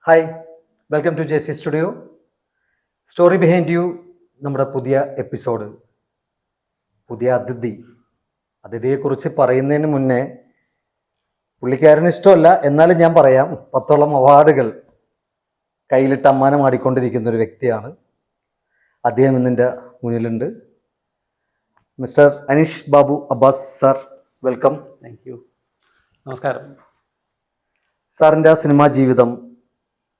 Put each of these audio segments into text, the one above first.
Hi, welcome to J C studio. Story behind you. നമ്മുടെ പുതിയ episode, പുതിയ അതിഥിയെക്കുറിച്ച് പറയുന്നതിന് മുന്നേ, പുള്ളിക്കാരന് ഇഷ്ടമല്ല എന്നാലും ഞാൻ പറയാം, 10ഓളം അവാർഡുകൾ കയ്യിലിട്ട് അമ്മാനം ആടിക്കൊണ്ടിരിക്കുന്ന ഒരു വ്യക്തിയാണ്. അദ്ദേഹം ഇന്നിൻ്റെ മുന്നിലുണ്ട്. Mister Aneesh Babu Abbas sir, welcome. Thank you. നമസ്കാരം. സാറിൻ്റെ ആ സിനിമാ ജീവിതം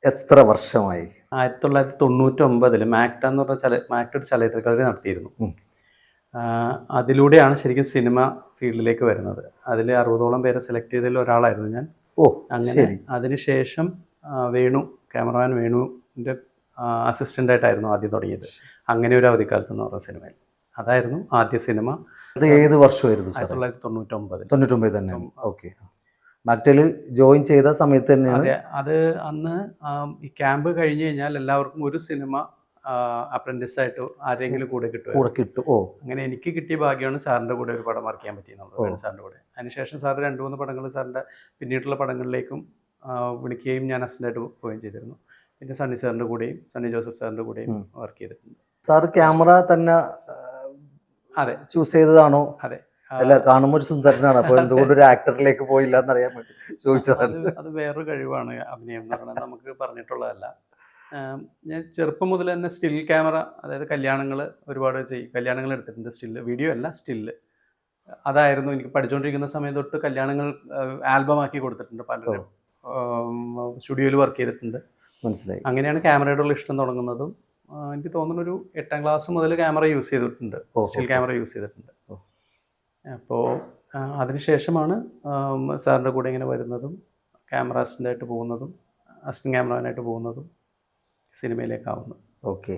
എത്ര വർഷമായി? 1999 മാക്ട എന്ന് പറഞ്ഞ മാക്ട ഒരു ചലച്ചിത്രകല നടത്തിയിരുന്നു. അതിലൂടെയാണ് ശരിക്കും സിനിമ ഫീൽഡിലേക്ക് വരുന്നത്. അതിൽ 60ഓളം പേരെ സെലക്ട് ചെയ്തതിൽ ഒരാളായിരുന്നു ഞാൻ. അങ്ങനെ അതിനുശേഷം ക്യാമറമാൻ വേണുവിൻ്റെ അസിസ്റ്റൻ്റായിട്ടായിരുന്നു ആദ്യം തുടങ്ങിയത്. അങ്ങനെ ഒരു അവധിക്കാലത്ത് എന്ന് പറഞ്ഞ സിനിമയിൽ അതായിരുന്നു ആദ്യ സിനിമ. അത് ഏത് വർഷമായിരുന്നു? 1999 തന്നെ. ഓക്കെ. മാക്ടയിൽ ജോയിൻ ചെയ്ത സമയത്ത് തന്നെയാണ്. അത് അന്ന് ഈ ക്യാമ്പ് കഴിഞ്ഞ് കഴിഞ്ഞാൽ എല്ലാവർക്കും ഒരു സിനിമ അപ്രന്റീസ് ആയിട്ട് ആരെങ്കിലും കൂടെ കിട്ടും. അങ്ങനെ എനിക്ക് കിട്ടിയ ഭാഗ്യമാണ് സാറിൻ്റെ കൂടെ ഒരു പടം വർക്ക് ചെയ്യാൻ പറ്റിയത്, സാറിൻ്റെ കൂടെ. അതിനുശേഷം സാർ 2-3 പടങ്ങൾ സാറിൻ്റെ പിന്നീടുള്ള പടങ്ങളിലേക്കും വിളിക്കുകയും ഞാൻ അസിസ്റ്റൻ്റായിട്ട് പോവുകയും ചെയ്തിരുന്നു. പിന്നെ സണ്ണി സാറിൻ്റെ കൂടെയും സണ്ണി ജോസഫ് സാറിൻ്റെ കൂടെയും വർക്ക് ചെയ്തിട്ടുണ്ട്. സാർ ക്യാമറ തന്നെ ചൂസ് ചെയ്തതാണോ? അതെ. അല്ല, കാണുമ്പോൾ ഒരു സുന്ദരനാണ്, അപ്പോൾ എന്തുകൊണ്ട് ഒരു ആക്ടറിലേക്ക് പോയില്ല എന്നറിയാൻ വേണ്ടി ചോദിച്ചതാണ്. അത് വേറൊരു കഴിവാണ് അഭിനയം എന്ന് പറയുന്നത്, നമുക്ക് പറഞ്ഞിട്ടുള്ളതല്ല. ഞാൻ ചെറുപ്പം മുതൽ തന്നെ സ്റ്റിൽ ക്യാമറ, അതായത് കല്യാണങ്ങൾ ഒരുപാട് കല്യാണങ്ങൾ എടുത്തിട്ടുണ്ട്. വീഡിയോ അല്ല, സ്റ്റില്ല്. അതായിരുന്നു എനിക്ക് പഠിച്ചുകൊണ്ടിരിക്കുന്ന സമയം തൊട്ട് കല്യാണങ്ങൾ ആൽബം ആക്കി കൊടുത്തിട്ടുണ്ട്. പലരും സ്റ്റുഡിയോയിൽ വർക്ക് ചെയ്തിട്ടുണ്ട്. മനസ്സിലായി. അങ്ങനെയാണ് ക്യാമറയോടുള്ള ഇഷ്ടം തുടങ്ങുന്നതും. എനിക്ക് തോന്നുന്നു ഒരു 8ാം ക്ലാസ് മുതൽ ക്യാമറ യൂസ് ചെയ്തിട്ടുണ്ട്, സ്റ്റിൽ ക്യാമറ യൂസ് ചെയ്തിട്ടുണ്ട്. അപ്പോൾ അതിനുശേഷമാണ് സാറിൻ്റെ കൂടെ ഇങ്ങനെ വരുന്നതും, ക്യാമറ അസിസ്റ്റൻ്റായിട്ട് പോകുന്നതും, അസിസ്റ്റൻ്റ് ക്യാമറമാനായിട്ട് പോകുന്നതും, സിനിമയിലേക്കാവുന്നത്. ഓക്കെ.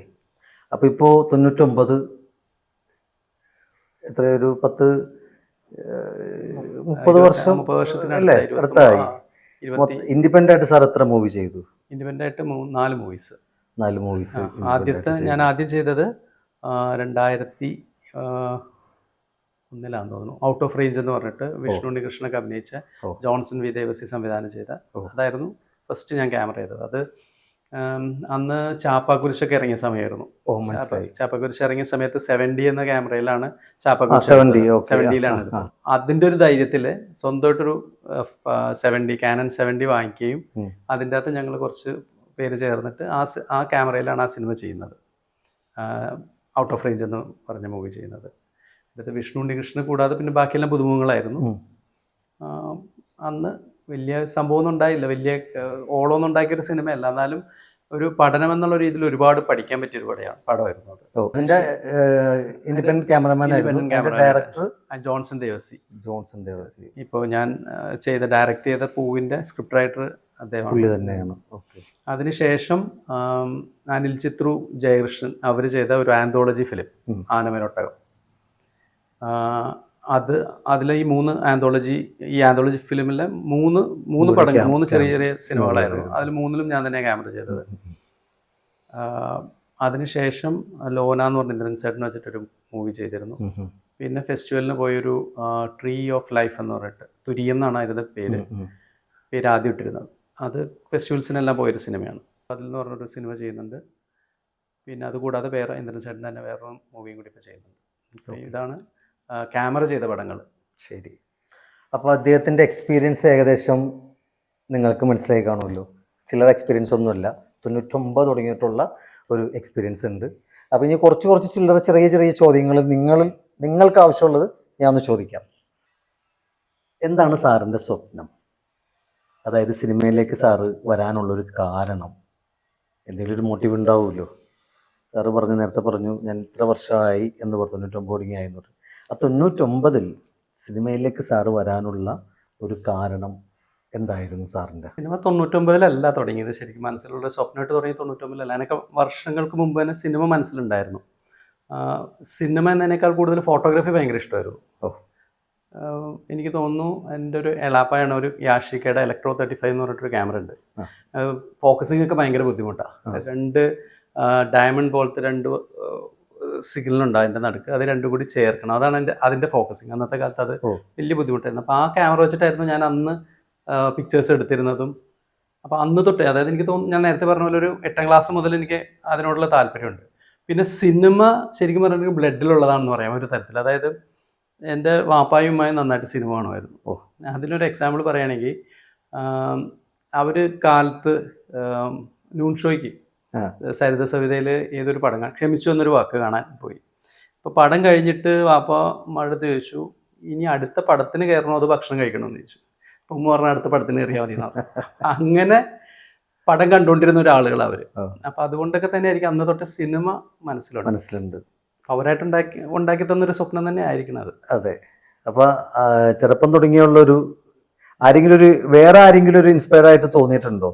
അപ്പോൾ ഇപ്പോൾ 99 എത്രയൊരു 30 വർഷത്തിനല്ലേ അടുത്തായി. ഇൻഡിപെൻഡൻ്റ് ആയിട്ട് സാർ എത്ര മൂവി ചെയ്തു? ഇൻഡിപെൻഡൻ്റ് ആയിട്ട് 4 മൂവീസ്. ഞാൻ ആദ്യം ചെയ്തത് 2001 തോന്നുന്നു, ഔട്ട് ഓഫ് റേഞ്ച് എന്ന് പറഞ്ഞിട്ട് വിഷ്ണു ഉണ്ണികൃഷ്ണനൊക്കെ അഭിനയിച്ച, ജോൺസൺ വി ദേവസി സംവിധാനം ചെയ്ത, അതായിരുന്നു ഫസ്റ്റ് ഞാൻ ക്യാമറ ചെയ്തത്. അത് അന്ന് ചാപ്പാക്കുരിശൊക്കെ ഇറങ്ങിയ സമയമായിരുന്നു. ചാപ്പാക്കുരിശ് ഇറങ്ങിയ സമയത്ത് 70 എന്ന ക്യാമറയിലാണ് ചാപ്പാക്കുരിശ്, 70യിലാണ്. അതിൻ്റെ ഒരു ധൈര്യത്തിൽ സ്വന്തമായിട്ടൊരു കാനൺ 70 വാങ്ങിക്കുകയും അതിൻ്റെ അകത്ത് ഞങ്ങൾ കുറച്ച് പേര് ചേർന്നിട്ട് ആ ക്യാമറയിലാണ് ആ സിനിമ ചെയ്യുന്നത്, ഔട്ട് ഓഫ് റേഞ്ച് എന്ന് പറഞ്ഞ മൂവി ചെയ്യുന്നത്. അടുത്ത് വിഷ്ണു ഉണ്ണികൃഷ്ണൻ കൂടാതെ പിന്നെ ബാക്കിയെല്ലാം പുതുമുഖങ്ങളായിരുന്നു. അന്ന് വലിയ സംഭവമൊന്നും ഉണ്ടായില്ല, വലിയ ഓളമൊന്നും ഉണ്ടാക്കിയൊരു സിനിമയല്ല. എന്നാലും ഒരു പഠനം എന്നുള്ള രീതിയിൽ ഒരുപാട് പഠിക്കാൻ പറ്റിയ ഒരു പടമായിരുന്നു അത്. Director Johnson Devassy. ഇപ്പോൾ ഞാൻ ഡയറക്റ്റ് ചെയ്ത പൂവിൻ്റെ സ്ക്രിപ്റ്റ് റൈറ്റർ അദ്ദേഹം തന്നെയാണ്. അതിനുശേഷം അനിൽ ചിത്രു, ജയകൃഷ്ണൻ അവർ ചെയ്ത ഒരു ആന്തോളജി ഫിലിം ആനമേനൊട്ടകം. അതിലെ ഈ ആന്തോളജി ഫിലിമിലെ മൂന്ന് പടങ്ങൾ, 3 ചെറിയ ചെറിയ സിനിമകളായിരുന്നു. അതിൽ 3ലും ഞാൻ തന്നെ ക്യാമറ ചെയ്തത്. അതിനുശേഷം ലോന എന്ന് പറഞ്ഞ ഇന്ദ്രൻ ചേട്ടൻ വെച്ചിട്ടൊരു മൂവി ചെയ്തിരുന്നു. പിന്നെ ഫെസ്റ്റിവലിന് പോയൊരു ട്രീ ഓഫ് ലൈഫ് എന്ന് പറഞ്ഞിട്ട്, തുരിയം എന്നാണ് അതിൻ്റെ പേര് ആദ്യം ഇട്ടിരുന്നത്. അത് ഫെസ്റ്റിവൽസിനെല്ലാം പോയൊരു സിനിമയാണ്. അതിൽ നിന്ന് പറഞ്ഞൊരു സിനിമ ചെയ്യുന്നുണ്ട്. പിന്നെ അതുകൂടാതെ വേറെ ഇന്ദ്രൻ ചേട്ടൻ തന്നെ വേറൊരു മൂവിയും കൂടി ഇപ്പോൾ ചെയ്യുന്നുണ്ട്. ഇതാണ് ക്യാമറ ചെയ്ത പടങ്ങൾ. ശരി. അപ്പോൾ അദ്ദേഹത്തിൻ്റെ എക്സ്പീരിയൻസ് ഏകദേശം നിങ്ങൾക്ക് മനസ്സിലായി കാണുമല്ലോ. ചില്ലറ എക്സ്പീരിയൻസ് ഒന്നുമില്ല, 99 തുടങ്ങിയിട്ടുള്ള ഒരു എക്സ്പീരിയൻസ് ഉണ്ട്. അപ്പോൾ ഇനി കുറച്ച് ചില്ലറ ചെറിയ ചോദ്യങ്ങൾ നിങ്ങൾക്ക് ആവശ്യമുള്ളത് ഞാൻ ഒന്ന് ചോദിക്കാം. എന്താണ് സാറിൻ്റെ സ്വപ്നം? അതായത് സിനിമയിലേക്ക് സാറ് വരാനുള്ളൊരു കാരണം, എന്തെങ്കിലും ഒരു മോട്ടീവ് ഉണ്ടാവുമല്ലോ. സാറ് നേരത്തെ പറഞ്ഞു ഞാൻ ഇത്ര വർഷമായി എന്ന് പറഞ്ഞു, 99 തുടങ്ങിയായി എന്ന് പറഞ്ഞു. ആ 99 സിനിമയിലേക്ക് സാറ് വരാനുള്ള ഒരു കാരണം എന്തായിരുന്നു സാറിൻ്റെ? സിനിമ 99 തുടങ്ങിയത്. ശരിക്കും മനസ്സിലുള്ള സ്വപ്നമായിട്ട് തുടങ്ങി 99 എനിക്ക് വർഷങ്ങൾക്ക് മുമ്പ് തന്നെ സിനിമ മനസ്സിലുണ്ടായിരുന്നു. സിനിമ എന്നതിനേക്കാൾ കൂടുതൽ ഫോട്ടോഗ്രാഫി ഭയങ്കര ഇഷ്ടമായിരുന്നു. എനിക്ക് തോന്നുന്നു എൻ്റെ ഒരു എളാപ്പയാണ് ഒരു യാഷിക്കയുടെ ഇലക്ട്രോ 35 എന്ന് പറഞ്ഞിട്ടൊരു ക്യാമറ ഉണ്ട്. ഫോക്കസിങ് ഒക്കെ ഭയങ്കര ബുദ്ധിമുട്ടാണ്. 2 ഡയമണ്ട് പോലത്തെ 2 സിഗ്നലുണ്ട് അതിൻ്റെ നടുക്ക്, അത് 2 കൂടി ചേർക്കണം. അതാണ് അതിൻ്റെ ഫോക്കസിങ്. അന്നത്തെ കാലത്ത് അത് വലിയ ബുദ്ധിമുട്ടായിരുന്നു. അപ്പോൾ ആ ക്യാമറ വെച്ചിട്ടായിരുന്നു ഞാൻ അന്ന് പിക്ചേഴ്സ് എടുത്തിരുന്നതും അപ്പോൾ അന്ന് തൊട്ടേ, അതായത് എനിക്ക് തോന്നുന്നു ഞാൻ നേരത്തെ പറഞ്ഞ പോലെ ഒരു 8ാം ക്ലാസ് മുതൽ എനിക്ക് അതിനോടുള്ള താല്പര്യമുണ്ട്. പിന്നെ സിനിമ ശരിക്കും പറഞ്ഞിട്ടുണ്ടെങ്കിൽ ബ്ലഡിലുള്ളതാണെന്ന് പറയാം ഒരു തരത്തിൽ. അതായത് എൻ്റെ വാപ്പായും ഉമ്മായും നന്നായിട്ട് സിനിമ കാണുമായിരുന്നു. അതിലൊരു എക്സാമ്പിൾ പറയുകയാണെങ്കിൽ അവർ കാലത്ത് നൂൺ ഷോയ്ക്ക് സരിത സവിതയിൽ ഏതൊരു പടം ക്ഷമിച്ചു എന്നൊരു വാക്ക് കാണാൻ പോയി. അപ്പോൾ പടം കഴിഞ്ഞിട്ട് വാപ്പ മഴത്ത് ചോദിച്ചു, ഇനി അടുത്ത പടത്തിന് കയറണോ അത് ഭക്ഷണം കഴിക്കണമെന്ന് ചോദിച്ചു. അപ്പം ഉമ്മ പറഞ്ഞ അടുത്ത പടത്തിന് കയറിയാൽ മതി എന്ന് പറഞ്ഞു. അങ്ങനെ പടം കണ്ടുകൊണ്ടിരുന്ന ഒരാളുകൾ അവർ. അപ്പം അതുകൊണ്ടൊക്കെ തന്നെ ആയിരിക്കും അന്ന് തൊട്ട് സിനിമ മനസ്സിലുണ്ട്. അവരായിട്ട് ഉണ്ടാക്കി തന്നൊരു സ്വപ്നം തന്നെ ആയിരിക്കണം അത്. അതെ. അപ്പോൾ ചെറുപ്പം തുടങ്ങിയുള്ളൊരു വേറെ ആരെങ്കിലും ഒരു ഇൻസ്പയർ ആയിട്ട് തോന്നിയിട്ടുണ്ടോ?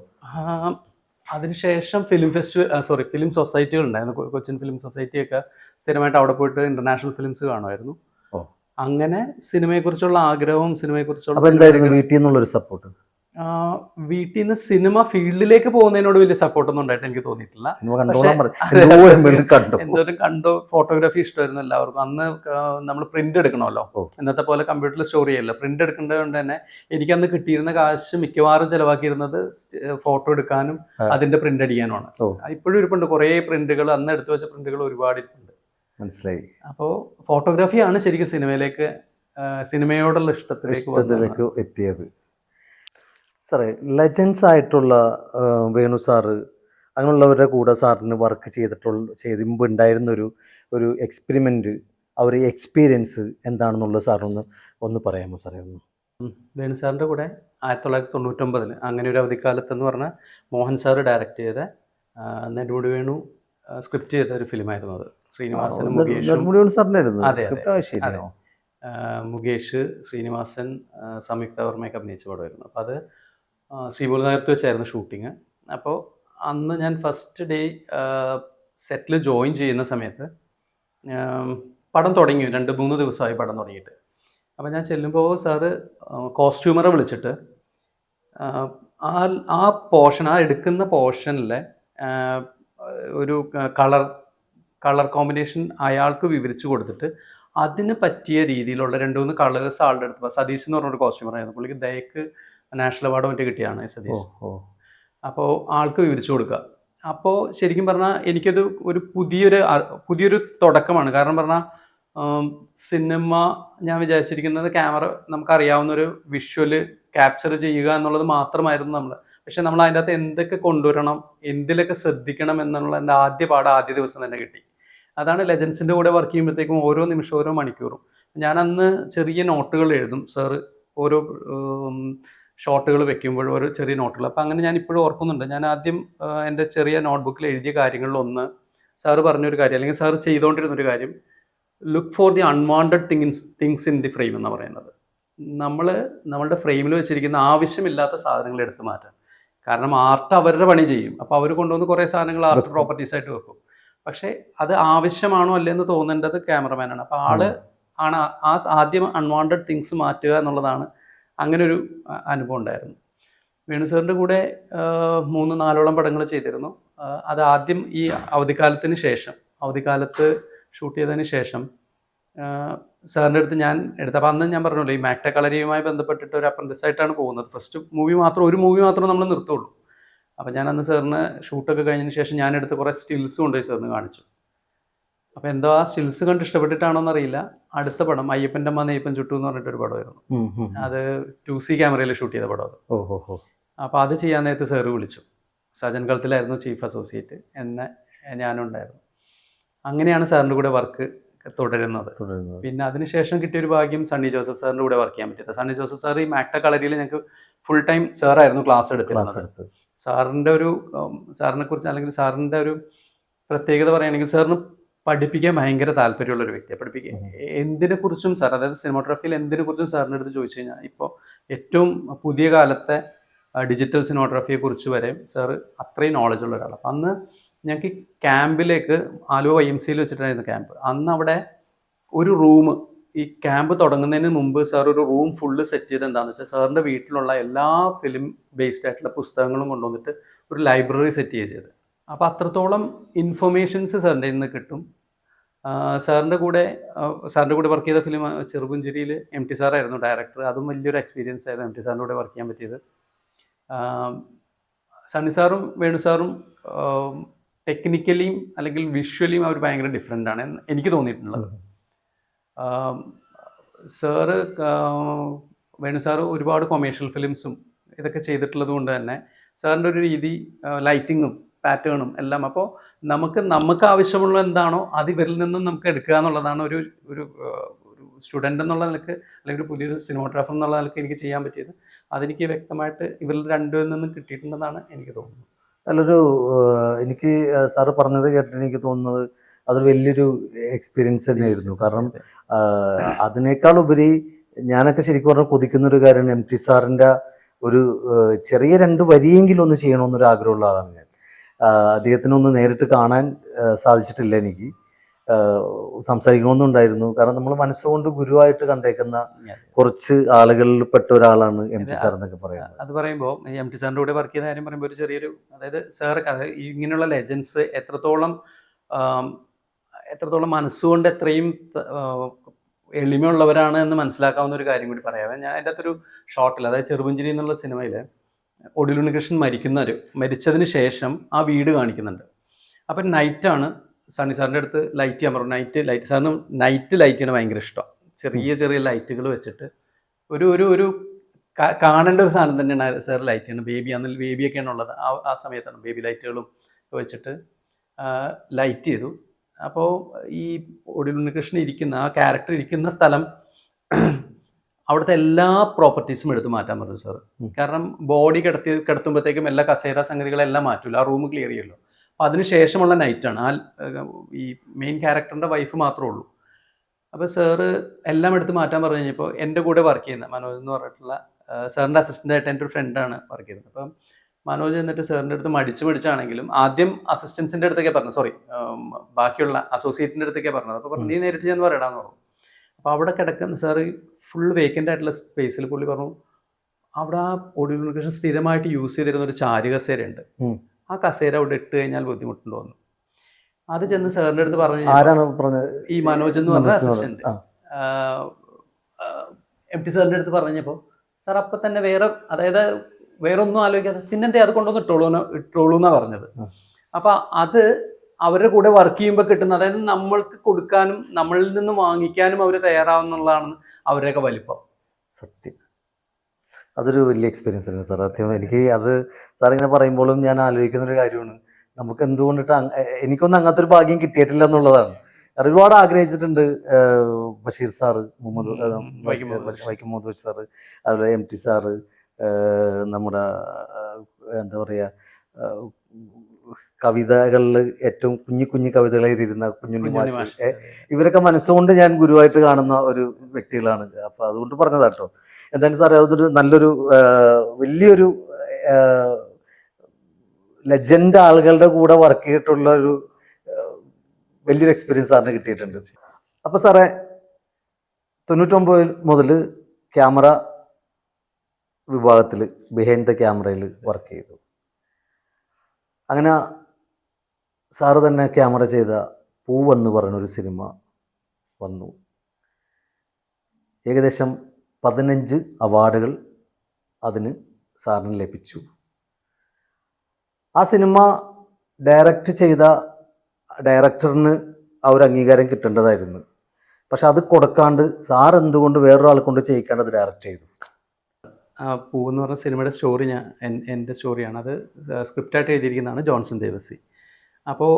അതിനുശേഷം ഫിലിം സൊസൈറ്റികൾ ഉണ്ടായിരുന്നു. കൊച്ചിൻ ഫിലിം സൊസൈറ്റിയൊക്കെ സ്ഥിരമായിട്ട് അവിടെ പോയിട്ട് ഇന്റർനാഷണൽ ഫിലിംസ് കാണുമായിരുന്നു. അങ്ങനെ സിനിമയെക്കുറിച്ചുള്ള ആഗ്രഹവും സിനിമയെക്കുറിച്ചുള്ള വീട്ടിൽ നിന്നുള്ളൊരു സപ്പോർട്ട്, വീട്ടിൽ നിന്ന് സിനിമ ഫീൽഡിലേക്ക് പോകുന്നതിനോട് വലിയ സപ്പോർട്ടൊന്നും ഉണ്ടായിട്ട് എനിക്ക് തോന്നിയിട്ടില്ല. എന്തോരം കണ്ടോ, ഫോട്ടോഗ്രാഫി ഇഷ്ടമായിരുന്നു എല്ലാവർക്കും. അന്ന് നമ്മൾ പ്രിന്റ് എടുക്കണമല്ലോ, ഇന്നത്തെ പോലെ കമ്പ്യൂട്ടറിൽ സ്റ്റോർ ചെയ്യല്ലോ. പ്രിന്റ് എടുക്കേണ്ടത് കൊണ്ട് തന്നെ എനിക്കന്ന് കിട്ടിയിരുന്ന കാശ് മിക്കവാറും ചിലവാക്കിയിരുന്നത് ഫോട്ടോ എടുക്കാനും അതിന്റെ പ്രിന്റ് അടിക്കാനുമാണ്. ഇപ്പോഴും ഇരിപ്പുണ്ട് കുറേ പ്രിന്റുകൾ, അന്ന് എടുത്തു വെച്ച പ്രിന്റുകൾ ഒരുപാട് ഇരിപ്പുണ്ട്. മനസ്സിലായി. അപ്പോൾ ഫോട്ടോഗ്രാഫിയാണ് ശരിക്കും സിനിമയോടുള്ള ഇഷ്ടത്തിലേക്ക് എത്തിയത്. സാറേ, ലെജൻസ് ആയിട്ടുള്ള വേണു സാറ് അങ്ങനെയുള്ളവരുടെ കൂടെ സാറിന് വർക്ക് ചെയ്യുമ്പോൾ ഉണ്ടായിരുന്ന ഒരു എക്സ്പെരിമെൻ്റ്, ആ ഒരു എക്സ്പീരിയൻസ് എന്താണെന്നുള്ളത് സാറൊന്ന് പറയാമോ സാറേ? വേണു സാറിൻ്റെ കൂടെ 1999 അങ്ങനെ ഒരു അവധിക്കാലത്തെന്ന് പറഞ്ഞാൽ മോഹൻ സാറ് ഡയറക്റ്റ് ചെയ്ത നെടുമുടി വേണു സ്ക്രിപ്റ്റ് ചെയ്ത ഒരു ഫിലിമായിരുന്നു അത്. ശ്രീനിവാസനും മുകേഷ്, ശ്രീനിവാസൻ, സംയുക്ത വർമ്മയൊക്കെ അഭിനയിച്ച പടമായിരുന്നു. അപ്പോൾ അത് ശ്രീമൂലനഗരത്ത് വെച്ചായിരുന്നു ഷൂട്ടിങ്. അപ്പോൾ അന്ന് ഞാൻ ഫസ്റ്റ് ഡേ സെറ്റിൽ ജോയിൻ ചെയ്യുന്ന സമയത്ത് പടം തുടങ്ങി, 2-3 ദിവസമായി പടം തുടങ്ങിയിട്ട്. അപ്പോൾ ഞാൻ ചെല്ലുമ്പോൾ സാറ് കോസ്റ്റ്യൂമറെ വിളിച്ചിട്ട് ആ പോർഷൻ, ആ എടുക്കുന്ന പോർഷനിലെ ഒരു കളർ കോമ്പിനേഷൻ അയാൾക്ക് വിവരിച്ചു കൊടുത്തിട്ട് അതിന് പറ്റിയ രീതിയിലുള്ള 2-3 കളേഴ്സ് ആളുടെ അടുത്ത്, സതീഷ് എന്ന് പറഞ്ഞൊരു കോസ്റ്റ്യൂമറായിരുന്നു, പുള്ളിക്ക് ദയക്ക് നാഷണൽ അവാർഡ് മറ്റേ കിട്ടിയാണ് സതീഷ്. അപ്പോൾ ആൾക്ക് വിവരിച്ചു കൊടുക്കുക. അപ്പോൾ ശരിക്കും പറഞ്ഞാൽ എനിക്കത് ഒരു പുതിയൊരു തുടക്കമാണ്. കാരണം പറഞ്ഞാൽ സിനിമ ഞാൻ വിചാരിച്ചിരിക്കുന്നത് ക്യാമറ നമുക്കറിയാവുന്നൊരു വിഷ്വല് ക്യാപ്ചർ ചെയ്യുക എന്നുള്ളത് മാത്രമായിരുന്നു നമ്മൾ. പക്ഷെ നമ്മൾ അതിൻ്റെ അകത്ത് എന്തൊക്കെ കൊണ്ടുവരണം, എന്തിലൊക്കെ ശ്രദ്ധിക്കണം എന്നുള്ള എൻ്റെ ആദ്യ ദിവസം തന്നെ കിട്ടി. അതാണ് ലെജൻസിൻ്റെ കൂടെ വർക്ക് ചെയ്യുമ്പോഴത്തേക്കും ഓരോ നിമിഷം ഓരോ മണിക്കൂറും ഞാൻ അന്ന് ചെറിയ നോട്ടുകൾ എഴുതും. സാറ് ഓരോ ഷോട്ടുകൾ വെക്കുമ്പോൾ ഒരു ചെറിയ നോട്ടുകൾ. അപ്പം അങ്ങനെ ഞാൻ ഇപ്പോഴും ഓർക്കുന്നുണ്ട്. ഞാൻ ആദ്യം എൻ്റെ ചെറിയ നോട്ട്ബുക്കിൽ എഴുതിയ കാര്യങ്ങളിലൊന്ന് സാറ് പറഞ്ഞൊരു കാര്യം, അല്ലെങ്കിൽ സാറ് ചെയ്തുകൊണ്ടിരുന്നൊരു കാര്യം, look for the unwanted things in the frame എന്ന് പറയുന്നത്. നമ്മളുടെ ഫ്രെയിമിൽ വെച്ചിരിക്കുന്ന ആവശ്യമില്ലാത്ത സാധനങ്ങൾ എടുത്ത് മാറ്റാം. കാരണം ആർട്ട് അവരുടെ പണി ചെയ്യും. അപ്പോൾ അവർ കൊണ്ടുവന്ന് കുറേ സാധനങ്ങൾ ആർട്ട് പ്രോപ്പർട്ടീസ് ആയിട്ട് വെക്കും. പക്ഷേ അത് ആവശ്യമാണോ അല്ലെന്ന് തോന്നേണ്ടത് ക്യാമറമാനാണ്. അപ്പോൾ ആണ് ആദ്യം അൺവാണ്ടഡ് തിങ്സ് മാറ്റുക എന്നുള്ളതാണ്. അങ്ങനെ ഒരു അനുഭവം ഉണ്ടായിരുന്നു. വേണു സാറിൻ്റെ കൂടെ 3-4ഓളം പടങ്ങൾ ചെയ്തിരുന്നു. അത് ആദ്യം ഈ അവധിക്കാലത്ത് ഷൂട്ട് ചെയ്തതിന് ശേഷം സാറിൻ്റെ അടുത്ത് ഞാൻ അപ്പോൾ അന്ന് ഞാൻ പറഞ്ഞല്ലോ ഈ മാക്ട കളരിയുമായി ബന്ധപ്പെട്ടിട്ട് ഒരു അപ്രന്റീസായിട്ടാണ് പോകുന്നത്. ഒരു മൂവി മാത്രമേ നമ്മൾ നിർത്തുള്ളൂ. അപ്പോൾ ഞാൻ അന്ന് സാറിന് ഷൂട്ടൊക്കെ കഴിഞ്ഞതിന് ശേഷം ഞാൻ എടുത്ത് കുറേ സ്റ്റിൽസ് കൊണ്ടുപോയി സാറിന് കാണിച്ചു. അപ്പോൾ എന്തോ ആ സ്റ്റിൽസ് കണ്ട് ഇഷ്ടപ്പെട്ടിട്ടാണോ എന്നറിയില്ല, അടുത്ത പടം അയ്യപ്പൻ്റെ അമ്മ നെയ്യപ്പൻ ചുട്ടു എന്ന് പറഞ്ഞിട്ടൊരു പടമായിരുന്നു. അത് 2C ക്യാമറയിൽ ഷൂട്ട് ചെയ്ത പടം അത്. അപ്പോൾ അത് ചെയ്യാൻ നേരത്തെ സാറ് വിളിച്ചു. സജൻ കളത്തിലായിരുന്നു ചീഫ് അസോസിയേറ്റ്, ഞാനുണ്ടായിരുന്നു. അങ്ങനെയാണ് സാറിൻ്റെ കൂടെ വർക്ക് തുടരുന്നത്. പിന്നെ അതിനുശേഷം കിട്ടിയൊരു ഭാഗ്യം സണ്ണി ജോസഫ് സാറിൻ്റെ കൂടെ വർക്ക് ചെയ്യാൻ പറ്റിയത്. സണ്ണി ജോസഫ് സാർ ഈ മാക്ട കളരിയിൽ ഞങ്ങൾക്ക് ഫുൾ ടൈം സാറായിരുന്നു ക്ലാസ് എടുത്തിരുന്നത്. സാറിനെ കുറിച്ച് അല്ലെങ്കിൽ സാറിൻ്റെ ഒരു പ്രത്യേകത പറയുകയാണെങ്കിൽ സാറിന് പഠിപ്പിക്കാൻ ഭയങ്കര താല്പര്യമുള്ള ഒരു വ്യക്തിയാണ്. എന്തിനെക്കുറിച്ചും സാർ, അതായത് സിനിമാറ്റോഗ്രാഫിയിൽ എന്തിനെക്കുറിച്ചും സാറിൻ്റെ അടുത്ത് ചോദിച്ചു കഴിഞ്ഞാൽ ഇപ്പോൾ ഏറ്റവും പുതിയ കാലത്തെ ഡിജിറ്റൽ സിനിമാറ്റോഗ്രാഫിയെക്കുറിച്ച് വരെ സാറ് അത്രയും നോളജുള്ള ഒരാളാണ്. അപ്പം അന്ന് ഞങ്ങൾക്ക് ക്യാമ്പിലേക്ക് ആലുവ YMCയിൽ വെച്ചിട്ടായിരുന്നു ക്യാമ്പ്. അന്ന് അവിടെ ഒരു റൂം, ഈ ക്യാമ്പ് തുടങ്ങുന്നതിന് മുമ്പ് സാർ ഒരു റൂം ഫുള്ള് സെറ്റ് ചെയ്ത് എന്താണെന്ന് വെച്ചാൽ സാറിൻ്റെ വീട്ടിലുള്ള എല്ലാ ഫിലിം ബേസ്ഡ് ആയിട്ടുള്ള പുസ്തകങ്ങളും കൊണ്ടുവന്നിട്ട് ഒരു ലൈബ്രറി സെറ്റ് ചെയ്ത്. അപ്പോൾ അത്രത്തോളം ഇൻഫർമേഷൻസ് സാറിൻ്റെ നിന്ന് കിട്ടും. സാറിൻ്റെ കൂടെ വർക്ക് ചെയ്ത ഫിലിം ചെറുപുഞ്ചിരിയിൽ MT സാറായിരുന്നു ഡയറക്ടർ. അതും വലിയൊരു എക്സ്പീരിയൻസ് ആയിരുന്നു MT സാറിൻ്റെ കൂടെ വർക്ക് ചെയ്യാൻ പറ്റിയത്. സണ്ണി സാറും വേണു സാറും ടെക്നിക്കലിയും അല്ലെങ്കിൽ വിഷ്വലിയും അവർ ഭയങ്കര ഡിഫറെൻ്റ് ആണ് എന്ന് എനിക്ക് തോന്നിയിട്ടുള്ളത്. സാറ് വേണു സാറ് ഒരുപാട് കൊമേഴ്ഷ്യൽ ഫിലിംസും ഇതൊക്കെ ചെയ്തിട്ടുള്ളത് കൊണ്ട് തന്നെ സാറിൻ്റെ ഒരു രീതി, ലൈറ്റിങ്ങും പാറ്റേണും എല്ലാം, അപ്പോൾ നമുക്ക് ആവശ്യമുള്ള എന്താണോ അത് ഇവരിൽ നിന്നും നമുക്ക് എടുക്കുക എന്നുള്ളതാണ് ഒരു ഒരു ഒരു സ്റ്റുഡൻ്റ് എന്നുള്ള നിലക്ക് അല്ലെങ്കിൽ ഒരു പുതിയൊരു സിനിമാഗ്രാഫർ എന്നുള്ള നിലക്ക് എനിക്ക് ചെയ്യാൻ പറ്റിയത്. അതെനിക്ക് വ്യക്തമായിട്ട് ഇവരിൽ രണ്ടുപേരിൽ നിന്നും കിട്ടിയിട്ടുണ്ടെന്നാണ് എനിക്ക് തോന്നുന്നത്. നല്ലൊരു എനിക്ക് സാറ് പറഞ്ഞത് കേട്ടിട്ട് എനിക്ക് തോന്നുന്നത് അതൊരു വലിയൊരു എക്സ്പീരിയൻസ് തന്നെയായിരുന്നു. കാരണം അതിനേക്കാൾ ഉപരി ഞാനൊക്കെ ശരിക്കും പറഞ്ഞാൽ കൊതിക്കുന്നൊരു കാര്യമാണ് MT സാറിൻ്റെ ഒരു ചെറിയ 2 വരിയെങ്കിലും ഒന്ന് ചെയ്യണമെന്നൊരു ആഗ്രഹമുള്ള ആളാണ് ഞാൻ. അദ്ദേഹത്തിനൊന്ന് നേരിട്ട് കാണാൻ സാധിച്ചിട്ടില്ല എനിക്ക്. സംസാരിക്കണമെന്നുണ്ടായിരുന്നു. കാരണം നമ്മൾ മനസ്സുകൊണ്ട് ഗുരുവായിട്ട് കണ്ടേക്കുന്ന കുറച്ച് ആളുകളിൽ പെട്ട ഒരാളാണ് MT സാർ എന്നൊക്കെ പറയുന്നത്. അത് പറയുമ്പോൾ MT സാറിൻ്റെ കൂടെ വർക്ക് ചെയ്ത കാര്യം പറയുമ്പോൾ ഒരു ചെറിയൊരു, അതായത് സാർ ഇങ്ങനെയുള്ള ലെജൻസ് എത്രത്തോളം മനസ്സുകൊണ്ട് എത്രയും എളിമയുള്ളവരാണ് എന്ന് മനസ്സിലാക്കാവുന്ന ഒരു കാര്യം കൂടി പറയാമേ. ഞാൻ അതിൻ്റെ അകത്തൊരു ഷോട്ടിൽ, അതായത് ചെറുപുഞ്ചിരി എന്നുള്ള സിനിമയിൽ ഒടുവിൽ ഉണ്ണികൃഷ്ണൻ മരിച്ചതിന് ശേഷം ആ വീട് കാണിക്കുന്നുണ്ട്. അപ്പം നൈറ്റാണ്. സണ്ണി സാറിൻ്റെ അടുത്ത് ലൈറ്റ് ചെയ്യാൻ പറഞ്ഞു. ലൈറ്റ് സാറിന് നൈറ്റ് ലൈറ്റ് ചെയ്യണത് ഭയങ്കര ഇഷ്ടമാണ്. ചെറിയ ലൈറ്റുകൾ വെച്ചിട്ട് ഒരു കാണേണ്ട ഒരു സാധനം തന്നെയാണ് സാർ ലൈറ്റ് ചെയ്യണം. അന്ന് ബേബിയൊക്കെയാണ് ഉള്ളത്. ആ സമയത്താണ് ബേബി ലൈറ്റുകളും വെച്ചിട്ട് ലൈറ്റ് ചെയ്തു. അപ്പോൾ ഈ ഒടുവിൽ ഉണ്ണികൃഷ്ണൻ ഇരിക്കുന്ന ആ ക്യാരക്ടർ ഇരിക്കുന്ന സ്ഥലം, അവിടുത്തെ എല്ലാ പ്രോപ്പർട്ടീസും എടുത്ത് മാറ്റാൻ പറഞ്ഞു സാർ. കാരണം ബോഡി കിടത്തുമ്പോഴത്തേക്കും എല്ലാ കസേര സംഗതികളെല്ലാം മാറ്റില്ല, ആ റൂം ക്ലിയർ ചെയ്യുമല്ലോ. അപ്പോൾ അതിനുശേഷമുള്ള നൈറ്റാണ്. ഈ മെയിൻ ക്യാരക്ടറിൻ്റെ വൈഫ് മാത്രമേ ഉള്ളൂ. അപ്പോൾ സാറ് എല്ലാം എടുത്ത് മാറ്റാൻ പറഞ്ഞു കഴിഞ്ഞപ്പോൾ എൻ്റെ കൂടെ വർക്ക് ചെയ്യുന്ന മനോജ് എന്ന് പറഞ്ഞിട്ടുള്ള സാറിൻ്റെ അസിസ്റ്റൻ്റായിട്ട് എൻ്റെ ഒരു ഫ്രണ്ടാണ് വർക്ക് ചെയ്യുന്നത്. അപ്പം മനോജ് എന്നിട്ട് സാറിൻ്റെ അടുത്ത് മടിച്ചാണെങ്കിലും ആദ്യം അസിസ്റ്റൻസിൻ്റെ അടുത്തേക്ക് പറഞ്ഞത്, ബാക്കിയുള്ള അസോസിയേറ്റിൻ്റെ അടുത്തേക്ക് പറഞ്ഞത്. അപ്പോൾ പറഞ്ഞു നീ നേരിട്ട് ഞാൻ പറയടാന്ന് പറഞ്ഞു. അപ്പോൾ അവിടെ കിടക്കുന്ന സാറ് ഫുൾ വേക്കൻ്റ് ആയിട്ടുള്ള സ്പേസിൽ പുള്ളി പറഞ്ഞു അവിടെ ആ ഒടുവിൽ ഉണ്ണികൃഷ്ണൻ സ്ഥിരമായിട്ട് യൂസ് ചെയ്തിരുന്ന ഒരു ചാരു കസേരയുണ്ട്, ആ കസേര അവിടെ ഇട്ട് കഴിഞ്ഞാൽ ബുദ്ധിമുട്ടുണ്ടോ എന്ന്. അത് ചെന്ന് സാറിൻ്റെ അടുത്ത് പറഞ്ഞു. ഈ മനോജ് എന്ന് പറഞ്ഞ അസിസ്റ്റന്റ് MT സാറിൻ്റെ അടുത്ത് പറഞ്ഞപ്പോൾ സാർ അപ്പം തന്നെ വേറെ ഒന്നും ആലോചിക്കാതെ പിന്നെന്തേ അത് കൊണ്ടൊന്ന് ഇട്ടോളൂ എന്നാണ് പറഞ്ഞത്. അപ്പം അത് അവരുടെ കൂടെ വർക്ക് ചെയ്യുമ്പോൾ കിട്ടുന്ന, അതായത് നമ്മൾക്ക് കൊടുക്കാനും നമ്മളിൽ നിന്ന് വാങ്ങിക്കാനും അവർ തയ്യാറാവുന്നുള്ളതാണ് അവരുടെയൊക്കെ വലിപ്പം. സത്യം, അതൊരു വലിയ എക്സ്പീരിയൻസ് ആണ് സാർ. സത്യം എനിക്ക് അത് സാർ ഇങ്ങനെ പറയുമ്പോഴും ഞാൻ ആലോചിക്കുന്നൊരു കാര്യമാണ്, നമുക്ക് എന്തുകൊണ്ടിട്ട് എനിക്കൊന്നും അങ്ങനത്തെ ഒരു ഭാഗ്യം കിട്ടിയിട്ടില്ല എന്നുള്ളതാണ്. ഒരുപാട് ആഗ്രഹിച്ചിട്ടുണ്ട്. ബഷീർ സാറ്, വൈക്കം മുഹമ്മദ് ബഷീർ സാറ്, അതുപോലെ MT സാറ്, നമ്മുടെ എന്താ പറയുക, കവിതകളിൽ ഏറ്റവും കുഞ്ഞു കവിതകൾ എഴുതിയിരുന്ന കുഞ്ഞുണ്ണി മാഷ്, ഇവരൊക്കെ മനസ്സുകൊണ്ട് ഞാൻ ഗുരുവായിട്ട് കാണുന്ന ഒരു വ്യക്തികളാണ്. അപ്പോൾ അതുകൊണ്ട് പറഞ്ഞതാട്ടോ. എന്തായാലും സാറേ, അതൊരു നല്ലൊരു വലിയൊരു ലെജൻഡ് ആളുകളുടെ കൂടെ വർക്ക് ചെയ്തിട്ടുള്ള ഒരു വലിയൊരു എക്സ്പീരിയൻസ് സാറിന് കിട്ടിയിട്ടുണ്ട്. അപ്പോൾ സാറേ 99 മുതൽ ക്യാമറ വിഭാഗത്തിൽ ബിഹൈൻഡ് ദ ക്യാമറയിൽ വർക്ക് ചെയ്തു. അങ്ങനെ സാറ് തന്നെ ക്യാമറ ചെയ്ത പൂവെന്ന് പറഞ്ഞൊരു സിനിമ വന്നു. ഏകദേശം 15 അവാർഡുകൾ അതിന് സാറിന് ലഭിച്ചു. ആ സിനിമ ഡയറക്റ്റ് ചെയ്ത ഡയറക്ടറിന് ആ ഒരു അംഗീകാരം കിട്ടേണ്ടതായിരുന്നു. പക്ഷെ അത് കൊടുക്കാണ്ട് സാർ എന്തുകൊണ്ട് വേറൊരാളെ കൊണ്ട് ചെയ്യിക്കാണ്ട് അത് ഡയറക്റ്റ് ചെയ്തു? പൂവെന്ന് പറഞ്ഞ സിനിമയുടെ സ്റ്റോറി എൻ്റെ സ്റ്റോറിയാണ്. അത് സ്ക്രിപ്റ്റായിട്ട് എഴുതിയിരിക്കുന്നതാണ് ജോൺസൺ ദേവസി. അപ്പോൾ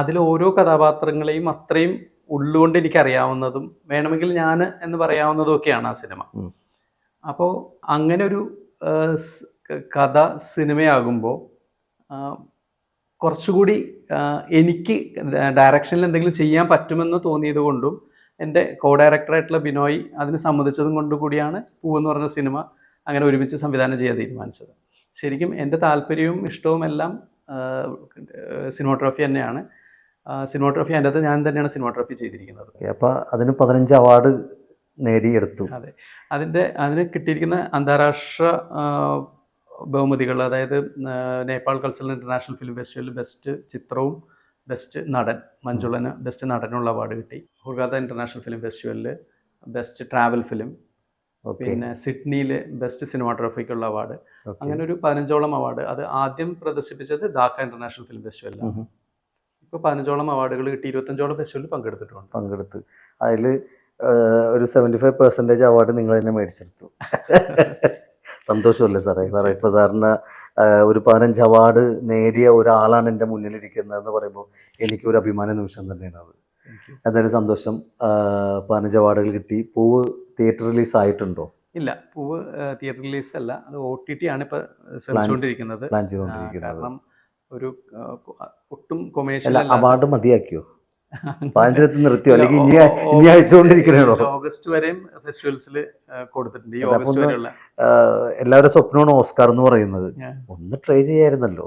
അതിൽ ഓരോ കഥാപാത്രങ്ങളെയും അത്രയും ഉള്ളുകൊണ്ട് എനിക്കറിയാവുന്നതും വേണമെങ്കിൽ ഞാൻ എന്ന് പറയാവുന്നതും ഒക്കെയാണ് ആ സിനിമ. അപ്പോൾ അങ്ങനെ ഒരു കഥ സിനിമയാകുമ്പോൾ കുറച്ചുകൂടി എനിക്ക് ഡയറക്ഷനിൽ എന്തെങ്കിലും ചെയ്യാൻ പറ്റുമെന്ന് തോന്നിയത് കൊണ്ടും എൻ്റെ കോ ഡയറക്ടറായിട്ടുള്ള ബിനോയ് അതിന് സമ്മതിച്ചതും കൊണ്ടുകൂടിയാണ് പൂവെന്ന് പറഞ്ഞ സിനിമ അങ്ങനെ ഒരുമിച്ച് സംവിധാനം ചെയ്യാൻ തീരുമാനിച്ചത്. ശരിക്കും എൻ്റെ താല്പര്യവും ഇഷ്ടവും എല്ലാം സിനിമാറ്റോഗ്രാഫി തന്നെയാണ്. സിനിമാറ്റോഗ്രാഫി അതിൻ്റെ അകത്ത് ഞാൻ തന്നെയാണ് സിനിമാറ്റോഗ്രാഫി ചെയ്തിരിക്കുന്നത്. അപ്പോൾ അതിന് 15 അവാർഡ് നേടിയെടുത്തു. അതെ, അതിന് കിട്ടിയിരിക്കുന്ന അന്താരാഷ്ട്ര ബഹുമതികൾ, അതായത് നേപ്പാൾ കൾച്ചറൽ ഇൻ്റർനാഷണൽ ഫിലിം ഫെസ്റ്റിവലിൽ ബെസ്റ്റ് ചിത്രവും ബെസ്റ്റ് നടൻ, മഞ്ജുളന് ബെസ്റ്റ് നടനുള്ള അവാർഡ് കിട്ടി. ഹുർഗാദ ഇൻ്റർനാഷണൽ ഫിലിം ഫെസ്റ്റിവലിൽ ബെസ്റ്റ് ട്രാവൽ ഫിലിം, ഓക്കെ പിന്നെ സിഡ്നിയിൽ ബെസ്റ്റ് സിനിമാറ്റോഗ്രാഫിക്കുള്ള അവാർഡ്, ഓക്കെ അങ്ങനെ ഒരു 15ഓളം അവാർഡ്. അത് ആദ്യം പ്രദർശിപ്പിച്ചത് ധാക്ക ഇന്റർനാഷണൽ ഫിലിം ഫെസ്റ്റിവലിലാണ്. ഇപ്പോൾ 15ഓളം അവാർഡുകൾ കിട്ടി, 25ഓളം ഫെസ്റ്റിവലിൽ പങ്കെടുത്തിട്ടുണ്ട്. പങ്കെടുത്ത് അതിൽ ഒരു 75% അവാർഡ് നിങ്ങൾ തന്നെ മേടിച്ചെടുത്തു. സന്തോഷമല്ലേ സാറേ? സാറേ ഇപ്പോൾ സാറിന് ഒരു 15 അവാർഡ് നേടിയ ഒരാളാണ് എൻ്റെ മുന്നിലിരിക്കുന്നതെന്ന് പറയുമ്പോൾ എനിക്കൊരു അഭിമാന നിമിഷം തന്നെയാണ് അത്. എന്തായാലും സന്തോഷം. 15 അവാർഡുകൾ കിട്ടി. പൂവ് തിയേറ്റർ റിലീസ് ആയിട്ടുണ്ടോ? ഇല്ല, പൂവ് തിയേറ്റർ റിലീസ് അല്ല, അത് OTT ആണ് ഇപ്പോൾ ശ്രമിച്ചുകൊണ്ടിരിക്കുന്നത്. പ്ലാൻ ചെയ്തുകൊണ്ടിരിക്കുന്നത്. കാരണം ഒരു ഒട്ടും കൊമേഴ്ഷ്യൽ അല്ല, അല്ല. അവാർഡ് മതിയാക്കിയോ? 15 നിർത്തിയോ? അല്ലെങ്കിൽ ഇനി അയച്ചുകൊണ്ടിരിക്കണോ? ഓഗസ്റ്റ് വരെയും ഫെസ്റ്റിവൽസിൽ കൊടുത്തിട്ടുണ്ട്. ഈ ഓഗസ്റ്റ് വരെയുള്ള എല്ലാവരും സ്വപ്നമാണ് ഓസ്കാർ എന്ന് പറയുന്നത്. ഒന്ന് ട്രൈ ചെയ്യായിരുന്നല്ലോ.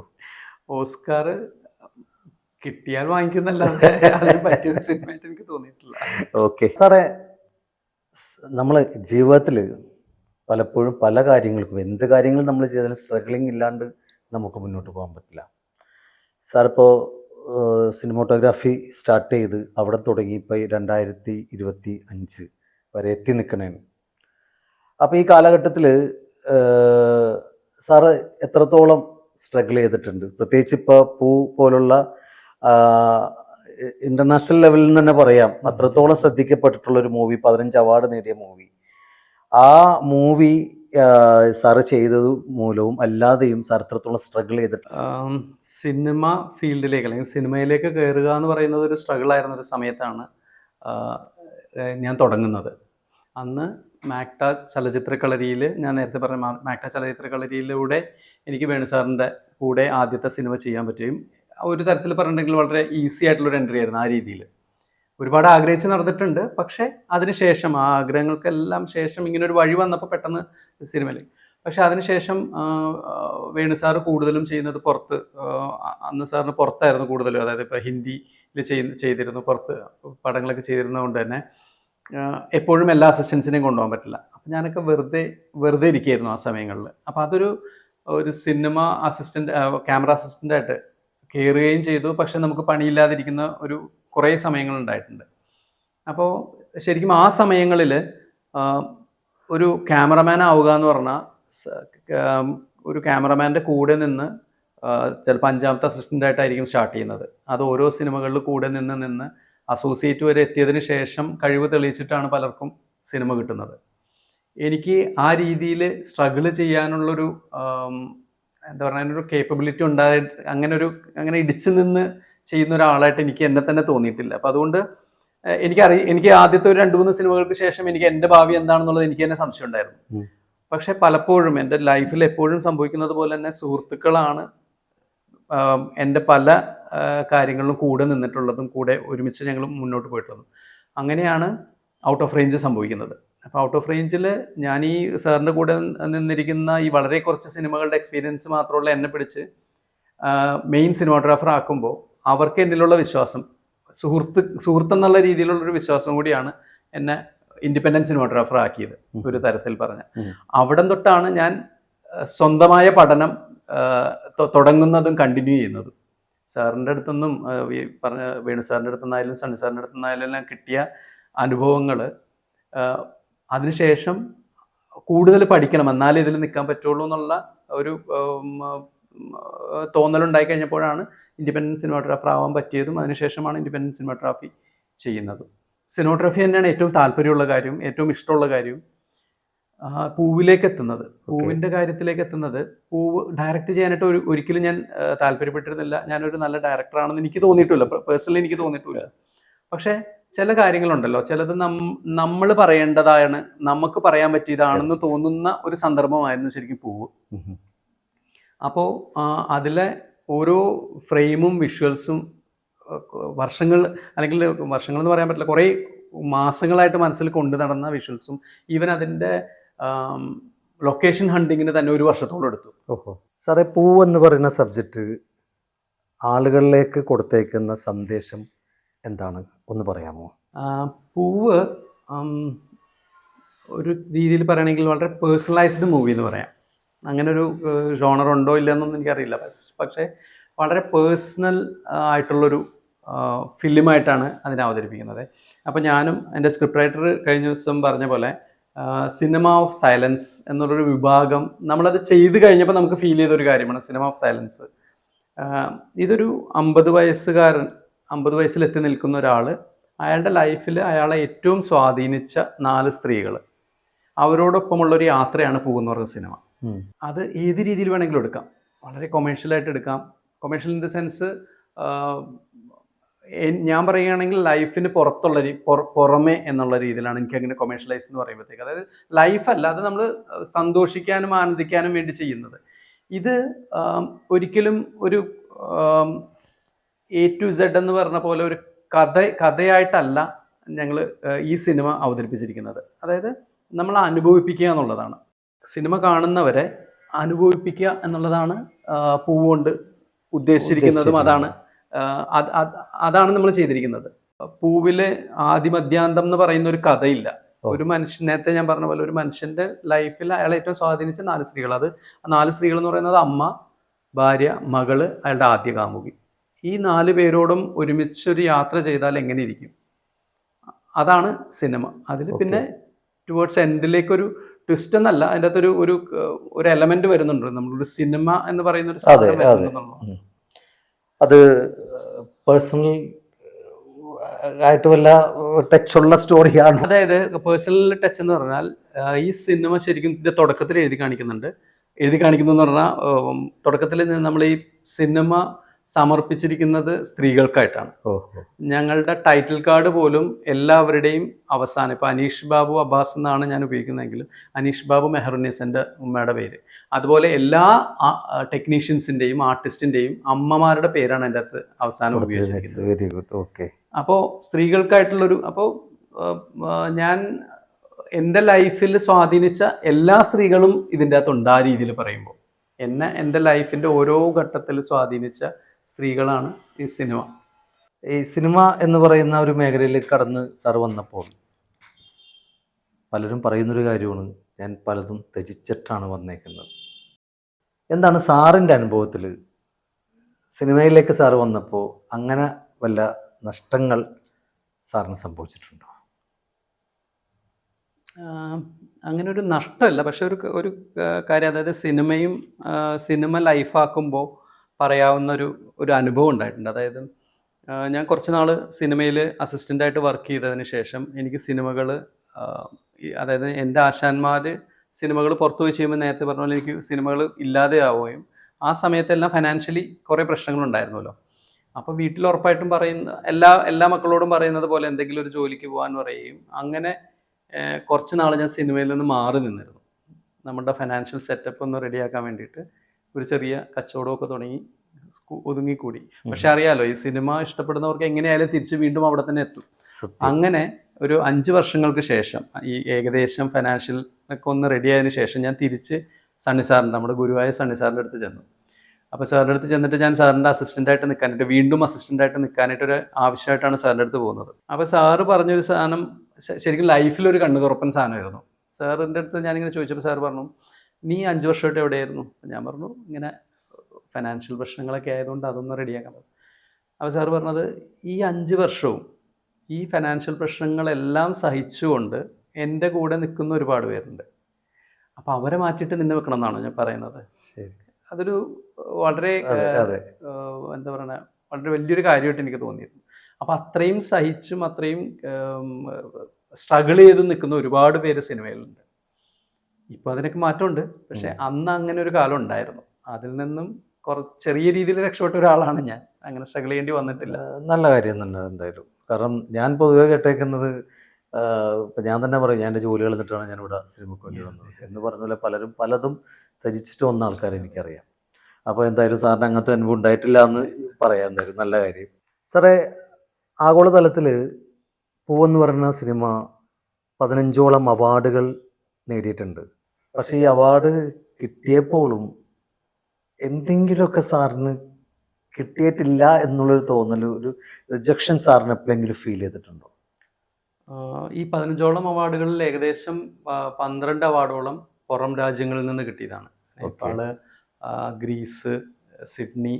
ഓസ്കാർ കിട്ടിയാൽ വാങ്ങിക്കുന്നല്ലാതെ അതിന് പറ്റിയൊരു സിനിമയായിട്ട് എനിക്ക് തോന്നിയിട്ടില്ല. ഓക്കെ സാറേ, നമ്മൾ ജീവിതത്തിൽ പലപ്പോഴും പല കാര്യങ്ങൾക്കും എന്ത് കാര്യങ്ങളും നമ്മൾ ചെയ്താലും സ്ട്രഗ്ലിംഗ് ഇല്ലാണ്ട് നമുക്ക് മുന്നോട്ട് പോകാൻ പറ്റില്ല. സാർ ഇപ്പോൾ സിനിമാറ്റോഗ്രാഫി സ്റ്റാർട്ട് ചെയ്ത് അവിടെ തുടങ്ങി ഇപ്പോൾ 2025 വരെ എത്തി നിൽക്കണേന്. അപ്പോൾ ഈ കാലഘട്ടത്തിൽ സാറ് എത്രത്തോളം സ്ട്രഗിൾ ചെയ്തിട്ടുണ്ട്? പ്രത്യേകിച്ച് ഇപ്പോൾ പൂ പോലുള്ള ഇൻ്റർനാഷണൽ ലെവലിൽ നിന്ന് തന്നെ പറയാം, അത്രത്തോളം ശ്രദ്ധിക്കപ്പെട്ടിട്ടുള്ളൊരു മൂവി, 15 അവാർഡ് നേടിയ മൂവി. ആ മൂവി സാറ് ചെയ്തത് മൂലവും അല്ലാതെയും സാർ എത്രത്തോളം സ്ട്രഗിൾ ചെയ്തിട്ടുണ്ട്? സിനിമ ഫീൽഡിലേക്ക് അല്ലെങ്കിൽ സിനിമയിലേക്ക് കയറുക എന്ന് പറയുന്നത് ഒരു സ്ട്രഗിൾ ആയിരുന്ന ഒരു സമയത്താണ് ഞാൻ തുടങ്ങുന്നത്. അന്ന് മാക്ട ചലച്ചിത്രകളരിയിൽ, ഞാൻ നേരത്തെ പറഞ്ഞ മാക്ട ചലച്ചിത്രകളരിയിലൂടെ എനിക്ക് വേണു സാറിൻ്റെ കൂടെ ആദ്യത്തെ സിനിമ ചെയ്യാൻ പറ്റുകയും ഒരു തരത്തിൽ പറഞ്ഞിട്ടുണ്ടെങ്കിൽ വളരെ ഈസി ആയിട്ടുള്ളൊരു എൻട്രി ആയിരുന്നു. ആ രീതിയിൽ ഒരുപാട് ആഗ്രഹിച്ച് നടന്നിട്ടുണ്ട്. പക്ഷേ അതിനുശേഷം ആ ആഗ്രഹങ്ങൾക്കെല്ലാം ശേഷം ഇങ്ങനെ ഒരു വഴി വന്നപ്പോൾ പെട്ടെന്ന് സിനിമയിൽ. പക്ഷേ അതിനുശേഷം വേണു സാറ് കൂടുതലും ചെയ്യുന്നത് പുറത്ത്, അന്ന് സാറിന് പുറത്തായിരുന്നു കൂടുതലും. അതായത് ഇപ്പോൾ ഹിന്ദിയിൽ ചെയ്തിരുന്നു, പുറത്ത് പടങ്ങളൊക്കെ ചെയ്തിരുന്നതുകൊണ്ട് തന്നെ എപ്പോഴും എല്ലാ അസിസ്റ്റൻസിനെയും കൊണ്ടുപോകാൻ പറ്റില്ല. അപ്പം ഞാനൊക്കെ വെറുതെ ഇരിക്കുകയായിരുന്നു ആ സമയങ്ങളിൽ. അപ്പോൾ ഒരു സിനിമ അസിസ്റ്റൻ്റ്, ക്യാമറ അസിസ്റ്റൻ്റായിട്ട് കയറുകയും ചെയ്തു. പക്ഷെ നമുക്ക് പണിയില്ലാതിരിക്കുന്ന കുറേ സമയങ്ങളുണ്ടായിട്ടുണ്ട്. അപ്പോൾ ശരിക്കും ആ സമയങ്ങളിൽ ഒരു ക്യാമറമാൻ ആവുക എന്ന് പറഞ്ഞാൽ ഒരു ക്യാമറമാൻ്റെ കൂടെ നിന്ന് ചിലപ്പോൾ 5ാമത്തെ അസിസ്റ്റൻ്റായിട്ടായിരിക്കും സ്റ്റാർട്ട് ചെയ്യുന്നത്. അത് ഓരോ സിനിമകളിൽ കൂടെ നിന്ന് അസോസിയേറ്റ് വരെ എത്തിയതിന് ശേഷം കഴിവ് തെളിയിച്ചിട്ടാണ് പലർക്കും സിനിമ കിട്ടുന്നത്. എനിക്ക് ആ രീതിയിൽ സ്ട്രഗിൾ ചെയ്യാനുള്ളൊരു എന്താ പറയുക, അതിനൊരു കേപ്പബിലിറ്റി ഉണ്ടായിട്ട് അങ്ങനെ ഇടിച്ചു നിന്ന് ചെയ്യുന്ന ഒരാളായിട്ട് എനിക്ക് എന്നെ തന്നെ തോന്നിയിട്ടില്ല. അപ്പം അതുകൊണ്ട് എനിക്ക് ആദ്യത്തെ ഒരു 2-3 സിനിമകൾക്ക് ശേഷം എനിക്ക് എൻ്റെ ഭാവി എന്താണെന്നുള്ളത് എനിക്ക് തന്നെ സംശയം ഉണ്ടായിരുന്നു. പക്ഷെ പലപ്പോഴും എൻ്റെ ലൈഫിൽ എപ്പോഴും സംഭവിക്കുന്നത് പോലെ തന്നെ സുഹൃത്തുക്കളാണ് എൻ്റെ പല കാര്യങ്ങളിലും കൂടെ നിന്നിട്ടുള്ളതും, കൂടെ ഒരുമിച്ച് ഞങ്ങൾ മുന്നോട്ട് പോയിട്ടുള്ളതും. അങ്ങനെയാണ് ഔട്ട് ഓഫ് റേഞ്ച് സംഭവിക്കുന്നത്. അപ്പോൾ ഔട്ട് ഓഫ് റേഞ്ചിൽ ഞാൻ ഈ സാറിൻ്റെ കൂടെ നിന്നിരിക്കുന്ന ഈ വളരെ കുറച്ച് സിനിമകളുടെ എക്സ്പീരിയൻസ് മാത്രമുള്ള എന്നെ പിടിച്ച് മെയിൻ സിനിമാറ്റോഗ്രാഫർ ആക്കുമ്പോൾ അവർക്ക് എന്നിലുള്ള വിശ്വാസം, സുഹൃത്തെന്നുള്ള രീതിയിലുള്ളൊരു വിശ്വാസം കൂടിയാണ് എന്നെ ഇൻഡിപെൻഡൻറ്റ് സിനിമാറ്റോഗ്രാഫർ ആക്കിയത് ഒരു തരത്തിൽ പറഞ്ഞാൽ. അവിടം തൊട്ടാണ് ഞാൻ സ്വന്തമായ പഠനം തുടങ്ങുന്നതും കണ്ടിന്യൂ ചെയ്യുന്നതും. സാറിൻ്റെ അടുത്തുനിന്നും പറഞ്ഞ വേണു സാറിൻ്റെ അടുത്തുനിന്നായാലും സണ്ണി സാറിൻ്റെ അടുത്തുനിന്നായാലും എല്ലാം കിട്ടിയ അനുഭവങ്ങൾ, അതിനുശേഷം കൂടുതൽ പഠിക്കണം എന്നാലേ ഇതിൽ നിൽക്കാൻ പറ്റുള്ളൂ എന്നുള്ള ഒരു തോന്നലുണ്ടായി കഴിഞ്ഞപ്പോഴാണ് ഇൻഡിപെൻഡൻറ്റ് സിനിമാറ്റോഗ്രാഫർ ആവാൻ പറ്റിയതും. അതിനുശേഷമാണ് ഇൻഡിപെൻഡൻറ്റ് സിനിമാറ്റോഗ്രാഫി ചെയ്യുന്നതും. സിനിമാറ്റോഗ്രാഫി തന്നെയാണ് ഏറ്റവും താല്പര്യമുള്ള കാര്യവും ഏറ്റവും ഇഷ്ടമുള്ള കാര്യവും. പൂവിലേക്ക് എത്തുന്നത്, പൂവിൻ്റെ കാര്യത്തിലേക്ക് എത്തുന്നത്, പൂവ് ഡയറക്റ്റ് ചെയ്യാനായിട്ട് ഒരിക്കലും ഞാൻ താല്പര്യപ്പെട്ടിരുന്നില്ല. ഞാനൊരു നല്ല ഡയറക്ടറാണെന്ന് എനിക്ക് തോന്നിയിട്ടില്ല, പേഴ്സണലി എനിക്ക് തോന്നിയിട്ടില്ല. പക്ഷേ ചില കാര്യങ്ങളുണ്ടല്ലോ, ചിലത് നമ്മൾ പറയേണ്ടതാണ്, നമുക്ക് പറയാൻ പറ്റിയതാണെന്ന് തോന്നുന്ന ഒരു സന്ദർഭമായിരുന്നു ശരിക്കും പൂവ്. അപ്പോൾ അതിലെ ഓരോ ഫ്രെയിമും വിഷ്വൽസും വർഷങ്ങളെന്ന് പറയാൻ പറ്റില്ല, കുറേ മാസങ്ങളായിട്ട് മനസ്സിൽ കൊണ്ടു നടന്ന വിഷ്വൽസും, ഈവൻ അതിൻ്റെ ലൊക്കേഷൻ ഹണ്ടിങ്ങിന് തന്നെ 1 വർഷത്തോളം എടുത്തു. ഓഹോ സാറേ, പൂവ് എന്ന് പറയുന്ന സബ്ജക്റ്റ് ആളുകളിലേക്ക് കൊടുത്തേക്കുന്ന സന്ദേശം എന്താണ്, ഒന്ന് പറയാമോ? പൂവ് ഒരു രീതിയിൽ പറയുകയാണെങ്കിൽ വളരെ പേഴ്സണലൈസ്ഡ് മൂവി എന്ന് പറയാം. അങ്ങനെ ഒരു ജോണർ ഉണ്ടോ ഇല്ലയെന്നൊന്നും എനിക്കറിയില്ല. പക്ഷേ വളരെ പേഴ്സണൽ ആയിട്ടുള്ളൊരു ഫിലിമായിട്ടാണ് അതിനെ അവതരിപ്പിക്കുന്നത്. അപ്പോൾ ഞാനും എൻ്റെ സ്ക്രിപ്റ്റ് റൈറ്റർ കഴിഞ്ഞ ദിവസം പറഞ്ഞ പോലെ സിനിമ ഓഫ് സൈലൻസ് എന്നുള്ളൊരു വിഭാഗം നമ്മളത് ചെയ്ത് കഴിഞ്ഞപ്പോൾ നമുക്ക് ഫീൽ ചെയ്തൊരു കാര്യമാണ് സിനിമ ഓഫ് സൈലൻസ്. ഇതൊരു 50 വയസ്സിലെത്തി നിൽക്കുന്ന ഒരാൾ, അയാളുടെ ലൈഫിൽ അയാളെ ഏറ്റവും സ്വാധീനിച്ച 4 സ്ത്രീകൾ, അവരോടൊപ്പമുള്ളൊരു യാത്രയാണ് പോകുന്ന പറഞ്ഞ സിനിമ. അത് ഏത് രീതിയിൽ വേണമെങ്കിലും എടുക്കാം. വളരെ കൊമേഴ്ഷ്യലായിട്ട് എടുക്കാം. കൊമേഴ്ഷ്യൽ ഇൻ ദ സെൻസ് ഞാൻ പറയുകയാണെങ്കിൽ ലൈഫിന് പുറമെ എന്നുള്ള രീതിയിലാണ് എനിക്ക് അങ്ങനെ കൊമേഴ്ഷ്യലൈസ് എന്ന് പറയുമ്പോഴത്തേക്ക്. അതായത് ലൈഫല്ല, അത് നമ്മൾ സന്തോഷിക്കാനും ആനന്ദിക്കാനും വേണ്ടി ചെയ്യുന്നത്. ഇത് ഒരിക്കലും ഒരു A to Z എന്ന് പറഞ്ഞ പോലെ ഒരു കഥയായിട്ടല്ല ഞങ്ങൾ ഈ സിനിമ അവതരിപ്പിച്ചിരിക്കുന്നത്. അതായത് നമ്മൾ അനുഭവിപ്പിക്കുക എന്നുള്ളതാണ്. സിനിമ കാണുന്നവരെ അനുഭവിപ്പിക്കുക എന്നുള്ളതാണ് പൂവുകൊണ്ട് ഉദ്ദേശിച്ചിരിക്കുന്നതും അതാണ്. അതാണ് നമ്മൾ ചെയ്തിരിക്കുന്നത്. പൂവില് ആദിമധ്യാന്തം എന്ന് പറയുന്ന ഒരു കഥയില്ല. ഒരു മനുഷ്യൻ, നേരത്തെ ഞാൻ പറഞ്ഞ പോലെ ഒരു മനുഷ്യന്റെ ലൈഫിൽ അയാളെ ഏറ്റവും സ്വാധീനിച്ച 4 സ്ത്രീകൾ. അത് 4 സ്ത്രീകൾ എന്ന് പറയുന്നത് അമ്മ, ഭാര്യ, മകള്, അയാളുടെ ആദ്യ കാമുകി. ഈ 4 പേരോടും ഒരുമിച്ചൊരു യാത്ര ചെയ്താൽ എങ്ങനെ ഇരിക്കും, അതാണ് സിനിമ. അതിൽ പിന്നെ ടുവേർഡ്സ് എൻഡിലേക്കൊരു ട്വിസ്റ്റ് എന്നല്ല, അതിൻ്റെ അകത്തൊരു ഒരു എലമെന്റ് വരുന്നുണ്ട്. നമ്മളൊരു സിനിമ എന്ന് പറയുന്ന ഒരു സാധനം വരുന്നുണ്ടെന്നുള്ളൂ. അത് പേഴ്സണൽ ആയിട്ട് വല്ല ടച്ചുള്ള സ്റ്റോറിയാണ്. അതായത് പേഴ്സണൽ ടച്ച് എന്ന് പറഞ്ഞാൽ ഈ സിനിമ ശരിക്കും ഇതിന്റെ തുടക്കത്തിൽ എഴുതി കാണിക്കുന്നു എന്ന് പറഞ്ഞാൽ തുടക്കത്തിൽ നമ്മൾ ഈ സിനിമ സമർപ്പിച്ചിരിക്കുന്നത് സ്ത്രീകൾക്കായിട്ടാണ്. ഞങ്ങളുടെ ടൈറ്റിൽ കാർഡ് പോലും എല്ലാവരുടെയും അവസാനം, ഇപ്പൊ അനീഷ് ബാബു അബ്ബാസ് എന്നാണ് ഞാൻ ഉപയോഗിക്കുന്നതെങ്കിലും അനീഷ് ബാബു മെഹറുന്നീസ് എൻ്റെ ഉമ്മയുടെ പേര്. അതുപോലെ എല്ലാ ടെക്നീഷ്യൻസിന്റെയും ആർട്ടിസ്റ്റിന്റെയും അമ്മമാരുടെ പേരാണ് എൻ്റെ അകത്ത് അവസാനം ഉപയോഗിച്ചിരിക്കുന്നത്. അപ്പോൾ സ്ത്രീകൾക്കായിട്ടുള്ളൊരു, അപ്പോൾ ഞാൻ എൻ്റെ ലൈഫിൽ സ്വാധീനിച്ച എല്ലാ സ്ത്രീകളും ഇതിൻ്റെ അകത്തുണ്ട്. ആ രീതിയിൽ പറയുമ്പോൾ എൻ്റെ ലൈഫിൻ്റെ ഓരോ ഘട്ടത്തിൽ സ്വാധീനിച്ച സ്ത്രീകളാണ് ഈ സിനിമ. ഈ സിനിമ എന്ന് പറയുന്ന ഒരു മേഖലയിലേക്ക് കടന്ന് സാർ വന്നപ്പോൾ പലരും പറയുന്നൊരു കാര്യമാണ്, ഞാൻ പലതും ത്യജിച്ചിട്ടാണ് വന്നേക്കുന്നത്. എന്താണ് സാറിൻ്റെ അനുഭവത്തിൽ സിനിമയിലേക്ക് സാറ് വന്നപ്പോൾ അങ്ങനെ വല്ല നഷ്ടങ്ങൾ സാറിന് സംഭവിച്ചിട്ടുണ്ടോ? അങ്ങനെ ഒരു നഷ്ടമല്ല, പക്ഷെ ഒരു കാര്യം, അതായത് സിനിമ ലൈഫാക്കുമ്പോൾ പറയാവുന്ന ഒരു അനുഭവം ഉണ്ടായിട്ടുണ്ട്. അതായത് ഞാൻ കുറച്ച് നാൾ സിനിമയിൽ അസിസ്റ്റൻ്റായിട്ട് വർക്ക് ചെയ്തതിന് ശേഷം എനിക്ക് സിനിമകൾ, അതായത് എൻ്റെ ആശാന്മാർ സിനിമകൾ പുറത്തുപോയി ചെയ്യുമ്പോൾ നേരത്തെ പറഞ്ഞ പോലെ എനിക്ക് സിനിമകൾ ഇല്ലാതെ ആവുകയും ആ സമയത്തെല്ലാം ഫിനാൻഷ്യലി കുറേ പ്രശ്നങ്ങളുണ്ടായിരുന്നല്ലോ. അപ്പോൾ വീട്ടിൽ ഉറപ്പായിട്ടും പറയുന്ന എല്ലാ മക്കളോടും പറയുന്നത് പോലെ എന്തെങ്കിലും ഒരു ജോലിക്ക് പോകാൻ പറയുകയും അങ്ങനെ കുറച്ച് നാൾ ഞാൻ സിനിമയിൽ നിന്ന് മാറി നിന്നിരുന്നു. നമ്മുടെ ഫിനാൻഷ്യൽ സെറ്റപ്പ് ഒന്ന് റെഡിയാക്കാൻ വേണ്ടിയിട്ട് ഒരു ചെറിയ കച്ചവടമൊക്കെ തുടങ്ങി ഒതുങ്ങിക്കൂടി. പക്ഷെ അറിയാലോ, ഈ സിനിമ ഇഷ്ടപ്പെടുന്നവർക്ക് എങ്ങനെയായാലും തിരിച്ച് വീണ്ടും അവിടെ തന്നെ എത്തും. അങ്ങനെ ഒരു 5 വർഷങ്ങൾക്ക് ശേഷം ഈ ഏകദേശം ഫിനാൻഷ്യൽ ഒക്കെ ഒന്ന് റെഡി ആയതിനു ശേഷം ഞാൻ തിരിച്ച് സണ്ണി സാറിൻ്റെ, നമ്മുടെ ഗുരുവായ സണ്ണി സാറിൻ്റെ അടുത്ത് ചെന്നു. അപ്പോൾ സാറിൻ്റെ അടുത്ത് ചെന്നിട്ട് ഞാൻ സാറിൻ്റെ അസിസ്റ്റൻ്റായിട്ട് നിൽക്കാനായിട്ട്, വീണ്ടും അസിസ്റ്റൻ്റായിട്ട് നിൽക്കാനായിട്ടൊരു ആവശ്യമായിട്ടാണ് സാറിൻ്റെ അടുത്ത് പോകുന്നത്. അപ്പോൾ സാറ് പറഞ്ഞൊരു സാധനം ശരിക്കും ലൈഫിലൊരു കണ്ണു തുറപ്പൻ സാധനമായിരുന്നു. സാറിൻ്റെ അടുത്ത് ഞാനിങ്ങനെ ചോദിച്ചപ്പോൾ സാറ് പറഞ്ഞു, നീ 5 വർഷമായിട്ട് എവിടെയായിരുന്നു? ഞാൻ പറഞ്ഞു, ഇങ്ങനെ ഫിനാൻഷ്യൽ പ്രശ്നങ്ങളൊക്കെ ആയതുകൊണ്ട് അതൊന്ന് റെഡിയാക്കാൻ പറ്റും. അപ്പോൾ സാറ് പറഞ്ഞത്, ഈ 5 വർഷവും ഈ ഫിനാൻഷ്യൽ പ്രശ്നങ്ങളെല്ലാം സഹിച്ചുകൊണ്ട് എൻ്റെ കൂടെ നിൽക്കുന്ന ഒരുപാട് പേരുണ്ട്. അപ്പോൾ അവരെ മാറ്റിയിട്ട് നിന്നെ വെക്കണം എന്നാണോ ഞാൻ പറയുന്നത്? അതൊരു വളരെ എന്താ പറയുക, വളരെ വലിയൊരു കാര്യമായിട്ട് എനിക്ക് തോന്നിയിരുന്നു. അപ്പോൾ അത്രയും സഹിച്ചും അത്രയും സ്ട്രഗിൾ ചെയ്ത് നിൽക്കുന്ന ഒരുപാട് പേര് സിനിമയിലുണ്ട്. ഇപ്പോൾ അതിനൊക്കെ മാറ്റമുണ്ട്, പക്ഷെ അന്ന് അങ്ങനെ ഒരു കാലം ഉണ്ടായിരുന്നു. അതിൽ നിന്നും ചെറിയ രീതിയിൽ രക്ഷപ്പെട്ട ഒരാളാണ് ഞാൻ. അങ്ങനെ സ്ട്രഗിൾ ചെയ്യേണ്ടി വന്നിട്ടില്ല. നല്ല കാര്യം തന്നെ എന്തായാലും. കാരണം ഞാൻ പൊതുവെ കേട്ടേക്കുന്നത്, ഇപ്പം ഞാൻ തന്നെ പറയും, ഞാൻ എൻ്റെ ജോലി കളഞ്ഞിട്ടാണ് ഞാനിവിടെ സിനിമയ്ക്ക് വേണ്ടി വന്നത് എന്ന് പറഞ്ഞ പോലെ പലരും പലതും ത്യജിച്ചിട്ട് വന്ന ആൾക്കാരെ എനിക്കറിയാം. അപ്പോൾ എന്തായാലും സാറിന് അങ്ങനത്തെ അനുഭവം ഉണ്ടായിട്ടില്ല എന്ന് പറയാം. എന്തായാലും നല്ല കാര്യം. സാറേ, ആഗോളതലത്തിൽ പൂവെന്ന് പറയുന്ന സിനിമ 15ഓളം അവാർഡുകൾ നേടിയിട്ടുണ്ട്. പക്ഷേ ഈ അവാർഡ് കിട്ടിയപ്പോഴും എന്തെങ്കിലുമൊക്കെ സാറിന് കിട്ടിയിട്ടില്ല എന്നുള്ളൊരു തോന്നൽ, ഒരു റിജക്ഷൻ സാറിന് എപ്പോഴെങ്കിലും ഫീൽ ചെയ്തിട്ടുണ്ടോ? ഈ 15ഓളം അവാർഡുകളിൽ ഏകദേശം 12 അവാർഡോളം പുറം രാജ്യങ്ങളിൽ നിന്ന് കിട്ടിയതാണ്. നേപ്പാള്, ഗ്രീസ്, സിഡ്നി,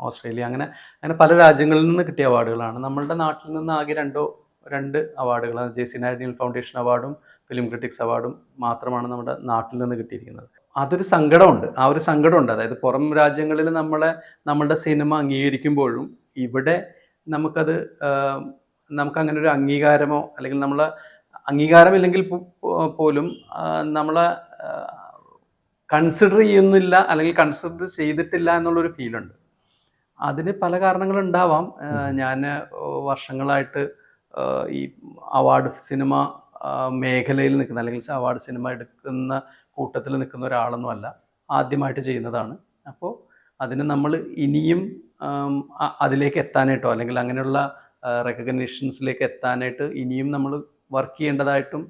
ഓസ്ട്രേലിയ, അങ്ങനെ പല രാജ്യങ്ങളിൽ നിന്ന് കിട്ടിയ അവാർഡുകളാണ്. നമ്മളുടെ നാട്ടിൽ നിന്ന് ആകെ 2 അവാർഡുകളാണ്. ജെ സി നായർ ഫൗണ്ടേഷൻ അവാർഡും ഫിലിം ക്രിറ്റിക്സ് അവാർഡും മാത്രമാണ് നമ്മുടെ നാട്ടിൽ നിന്ന് കിട്ടിയിരിക്കുന്നത്. അതൊരു സങ്കടമുണ്ട്. ആ ഒരു സങ്കടമുണ്ട്. അതായത് പുറം രാജ്യങ്ങളിൽ നമ്മളുടെ സിനിമ അംഗീകരിക്കുമ്പോഴും ഇവിടെ നമുക്കത് നമുക്കങ്ങനെ ഒരു അംഗീകാരമോ അല്ലെങ്കിൽ നമ്മളെ അംഗീകാരമില്ലെങ്കിൽ പോലും നമ്മളെ കൺസിഡർ ചെയ്യുന്നില്ല അല്ലെങ്കിൽ കൺസിഡർ ചെയ്തിട്ടില്ല എന്നുള്ളൊരു ഫീലുണ്ട്. അതിന് പല കാരണങ്ങളുണ്ടാവാം. ഞാൻ വർഷങ്ങളായിട്ട് ഈ അവാർഡ് സിനിമ മേഖലയിൽ നിൽക്കുന്ന അല്ലെങ്കിൽ അവാർഡ് സിനിമ എടുക്കുന്ന കൂട്ടത്തിൽ നിൽക്കുന്ന ഒരാളൊന്നുമല്ല, ആദ്യമായിട്ട് ചെയ്യുന്നതാണ്. അപ്പോൾ അതിന് നമ്മൾ ഇനിയും അതിലേക്ക് എത്താനായിട്ടോ അല്ലെങ്കിൽ അങ്ങനെയുള്ള റെക്കഗ്നീഷൻസിലേക്ക് എത്താനായിട്ട് ഇനിയും നമ്മൾ വർക്ക് ചെയ്യേണ്ടതായിട്ടും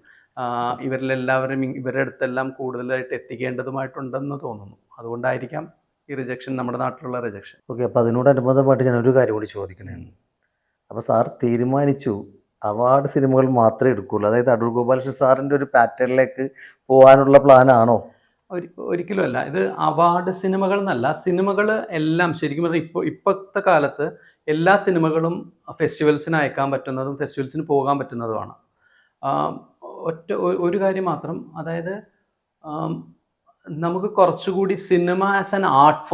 ഇവരുടെ അടുത്തെല്ലാം കൂടുതലായിട്ട് എത്തിക്കേണ്ടതുമായിട്ടുണ്ടെന്ന് തോന്നുന്നു. അതുകൊണ്ടായിരിക്കാം ഈ റിജക്ഷൻ, നമ്മുടെ നാട്ടിലുള്ള റിജക്ഷൻ. ഓക്കെ, അപ്പോൾ അതിനോടനുബന്ധമായിട്ട് ഞാനൊരു കാര്യം കൂടി ചോദിക്കണേണ്. അപ്പോൾ സാർ തീരുമാനിച്ചു അവാർഡ് സിനിമകൾ മാത്രമേ എടുക്കുകയുള്ളൂ, അതായത് അടൂർ ഗോപാലകൃഷ്ണൻ സാറിൻ്റെ ഒരു പാറ്റേണിലേക്ക് പോകാനുള്ള പ്ലാനാണോ? ഒരിക്കലും അല്ല. ഇത് അവാർഡ് സിനിമകൾ എന്നല്ല, സിനിമകൾ എല്ലാം ശരിക്കും പറഞ്ഞാൽ ഇപ്പോഴത്തെ കാലത്ത് എല്ലാ സിനിമകളും ഫെസ്റ്റിവൽസിന് അയക്കാൻ പറ്റുന്നതും ഫെസ്റ്റിവൽസിന് പോകാൻ പറ്റുന്നതുമാണ്. ഒരു കാര്യം മാത്രം, അതായത് നമുക്ക് കുറച്ചുകൂടി cinema as an art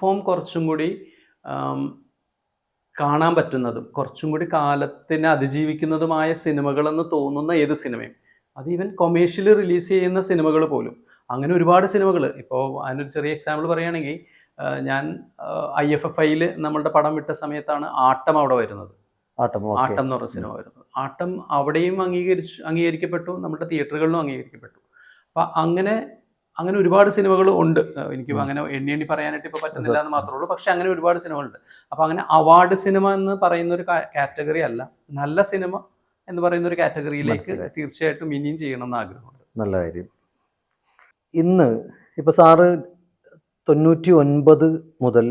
form കുറച്ചും കൂടി കാണാൻ പറ്റുന്നതും കുറച്ചും കൂടി കാലത്തിനെ അതിജീവിക്കുന്നതുമായ സിനിമകളെന്ന് തോന്നുന്ന ഏത് സിനിമയും, അത് ഈവൻ കൊമേഴ്ഷ്യലി റിലീസ് ചെയ്യുന്ന സിനിമകൾ പോലും, അങ്ങനെ ഒരുപാട് സിനിമകൾ. ഇപ്പോൾ അതിനൊരു ചെറിയ എക്സാമ്പിൾ പറയുകയാണെങ്കിൽ, ഞാൻ IFFIയിൽ നമ്മളുടെ പടം വിട്ട സമയത്താണ് ആട്ടം അവിടെ വരുന്നത്. ആട്ടം എന്ന് പറഞ്ഞ സിനിമ വരുന്നത്. ആട്ടം അവിടെയും അംഗീകരിക്കപ്പെട്ടു, നമ്മുടെ തിയേറ്ററുകളിലും അംഗീകരിക്കപ്പെട്ടു. അപ്പം അങ്ങനെ ഒരുപാട് സിനിമകൾ ഉണ്ട്. എനിക്ക് അങ്ങനെ എണ്ണി പറയാനായിട്ട് ഇപ്പോൾ പറ്റുന്നില്ല എന്ന് മാത്രമേ ഉള്ളൂ. പക്ഷെ അങ്ങനെ ഒരുപാട് സിനിമകളുണ്ട്. അപ്പം അങ്ങനെ അവാർഡ് സിനിമ എന്ന് പറയുന്ന ഒരു കാറ്റഗറി അല്ല, നല്ല സിനിമ എന്ന് പറയുന്ന ഒരു കാറ്റഗറിയിലേക്ക് തീർച്ചയായിട്ടും ഇനിയും ചെയ്യണം എന്ന് ആഗ്രഹമുണ്ട്. നല്ല കാര്യം. ഇന്ന് ഇപ്പോൾ സാറ് 99 മുതൽ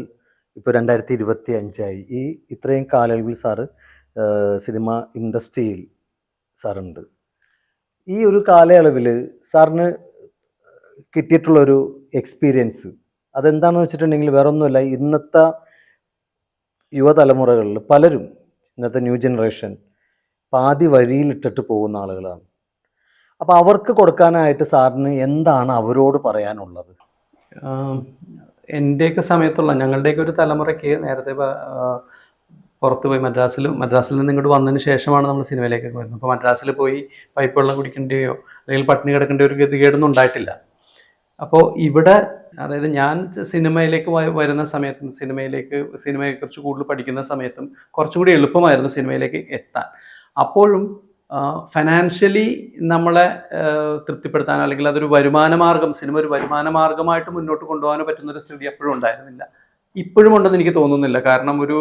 ഇപ്പോൾ 2025 ഈ ഇത്രയും കാലയളവിൽ സാറ് സിനിമ ഇൻഡസ്ട്രിയിൽ സാറുണ്ട്. ഈ ഒരു കാലയളവിൽ സാറിന് കിട്ടിയിട്ടുള്ളൊരു എക്സ്പീരിയൻസ് അതെന്താണെന്ന് വെച്ചിട്ടുണ്ടെങ്കിൽ വേറെ ഒന്നുമില്ല, ഇന്നത്തെ യുവതലമുറകളിൽ പലരും, ഇന്നത്തെ ന്യൂ ജനറേഷൻ പാതി വഴിയിലിട്ടിട്ട് പോകുന്ന ആളുകളാണ്. അപ്പോൾ അവർക്ക് കൊടുക്കാനായിട്ട് സാറിന് എന്താണ് അവരോട് പറയാനുള്ളത്? എൻ്റെയൊക്കെ സമയത്തുള്ള ഞങ്ങളുടെയൊക്കെ ഒരു തലമുറയ്ക്ക് നേരത്തെ പുറത്ത് പോയി മദ്രാസിൽ നിന്ന് ഇങ്ങോട്ട് വന്നതിന് ശേഷമാണ് നമ്മൾ സിനിമയിലേക്കൊക്കെ വരുന്നത്. അപ്പോൾ മദ്രാസിൽ പോയി പൈപ്പ് വെള്ളം കുടിക്കേണ്ടയോ അല്ലെങ്കിൽ പട്ടിണി കിടക്കേണ്ട ഒരു ഗതികേടൊന്നും ഉണ്ടായിട്ടില്ല. അപ്പോൾ ഇവിടെ, അതായത് ഞാൻ സിനിമയിലേക്ക് വരുന്ന സമയത്തും സിനിമയെക്കുറിച്ച് കൂടുതൽ പഠിക്കുന്ന സമയത്തും കുറച്ചും കൂടി എളുപ്പമായിരുന്നു സിനിമയിലേക്ക് എത്താൻ. അപ്പോഴും ഫൈനാൻഷ്യലി നമ്മളെ തൃപ്തിപ്പെടുത്താനോ അല്ലെങ്കിൽ അതൊരു സിനിമ ഒരു വരുമാന മാർഗമായിട്ട് മുന്നോട്ട് കൊണ്ടുപോകാനോ പറ്റുന്നൊരു സ്ഥിതി എപ്പോഴും ഉണ്ടായിരുന്നില്ല. ഇപ്പോഴും ഉണ്ടെന്ന് എനിക്ക് തോന്നുന്നില്ല. കാരണം ഒരു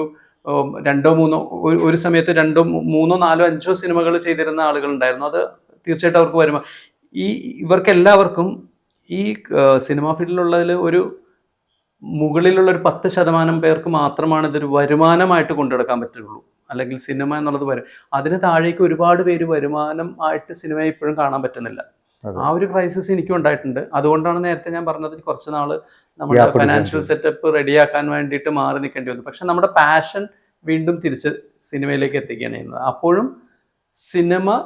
സമയത്ത് 2, 3, 4, 5 സിനിമകൾ ചെയ്തിരുന്ന ആളുകളുണ്ടായിരുന്നു. അത് തീർച്ചയായിട്ടും അവർക്ക് ഇവർക്കെല്ലാവർക്കും ഈ സിനിമാ ഫീൽഡിലുള്ളതിൽ ഒരു മുകളിലുള്ള ഒരു 10% പേർക്ക് മാത്രമാണ് ഇതൊരു വരുമാനമായിട്ട് കൊണ്ടുനടക്കാൻ പറ്റുള്ളൂ. അല്ലെങ്കിൽ സിനിമ എന്നുള്ളത് അതിന് താഴേക്ക് ഒരുപാട് പേര് വരുമാനം ആയിട്ട് സിനിമയെ ഇപ്പോഴും കാണാൻ പറ്റുന്നില്ല. ആ ഒരു ക്രൈസിസ് എനിക്കും ഉണ്ടായിട്ടുണ്ട്. അതുകൊണ്ടാണ് നേരത്തെ ഞാൻ പറഞ്ഞത് കുറച്ച് നാള് നമ്മുടെ ഫൈനാൻഷ്യൽ സെറ്റപ്പ് റെഡിയാക്കാൻ വേണ്ടിയിട്ട് മാറി നിൽക്കേണ്ടി വന്നു. പക്ഷെ നമ്മുടെ പാഷൻ വീണ്ടും തിരിച്ച് സിനിമയിലേക്ക് എത്തിക്കുകയാണ് ചെയ്യുന്നത്. അപ്പോഴും സിനിമ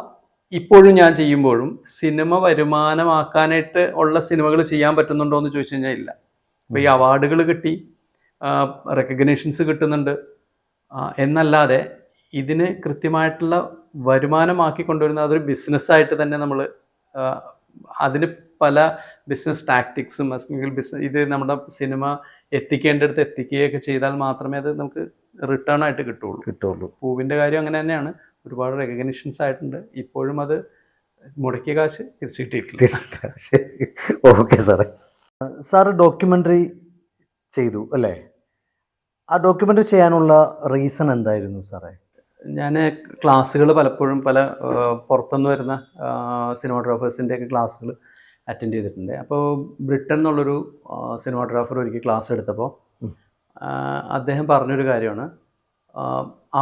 ഇപ്പോഴും ഞാൻ ചെയ്യുമ്പോഴും സിനിമ വരുമാനമാക്കാനായിട്ട് ഉള്ള സിനിമകൾ ചെയ്യാൻ പറ്റുന്നുണ്ടോ എന്ന് ചോദിച്ചു കഴിഞ്ഞാൽ ഇല്ല. അപ്പോൾ ഈ അവാർഡുകൾ കിട്ടി, റെക്കഗ്നേഷൻസ് കിട്ടുന്നുണ്ട് എന്നല്ലാതെ ഇതിന് കൃത്യമായിട്ടുള്ള വരുമാനമാക്കി കൊണ്ടുവരുന്ന അതൊരു ബിസിനസ്സായിട്ട് തന്നെ നമ്മൾ അതിന് പല ബിസിനസ് ടാക്ടിക്സും ഇത് നമ്മുടെ സിനിമ എത്തിക്കേണ്ടടുത്ത് എത്തിക്കുകയൊക്കെ ചെയ്താൽ മാത്രമേ അത് നമുക്ക് റിട്ടേൺ ആയിട്ട് കിട്ടുള്ളൂ. പൂവിൻ്റെ കാര്യം അങ്ങനെ തന്നെയാണ്. ഒരുപാട് റെക്കഗ്നേഷൻസ് ആയിട്ടുണ്ട്. ഇപ്പോഴും അത് മുടക്കിയ കാശ് തിരിച്ചു കിട്ടിയിട്ടില്ല. ശരി, ഓക്കെ സാറേ. സാറ് ഡോക്യുമെൻ്ററി ചെയ്തു അല്ലേ? ആ ഡോക്യുമെൻ്ററി ചെയ്യാനുള്ള റീസൺ എന്തായിരുന്നു സാറേ? ഞാൻ ക്ലാസ്സുകൾ പലപ്പോഴും പല പുറത്തുനിന്ന് വരുന്ന സിനിമാറ്റോഗ്രാഫേഴ്സിൻ്റെയൊക്കെ ക്ലാസ്സുകൾ അറ്റൻഡ് ചെയ്തിട്ടുണ്ട്. അപ്പോൾ ബ്രിട്ടൻ എന്നുള്ളൊരു സിനിമാറ്റോഗ്രാഫർ ഒരിക്കൽ ക്ലാസ് എടുത്തപ്പോൾ അദ്ദേഹം പറഞ്ഞൊരു കാര്യമാണ്,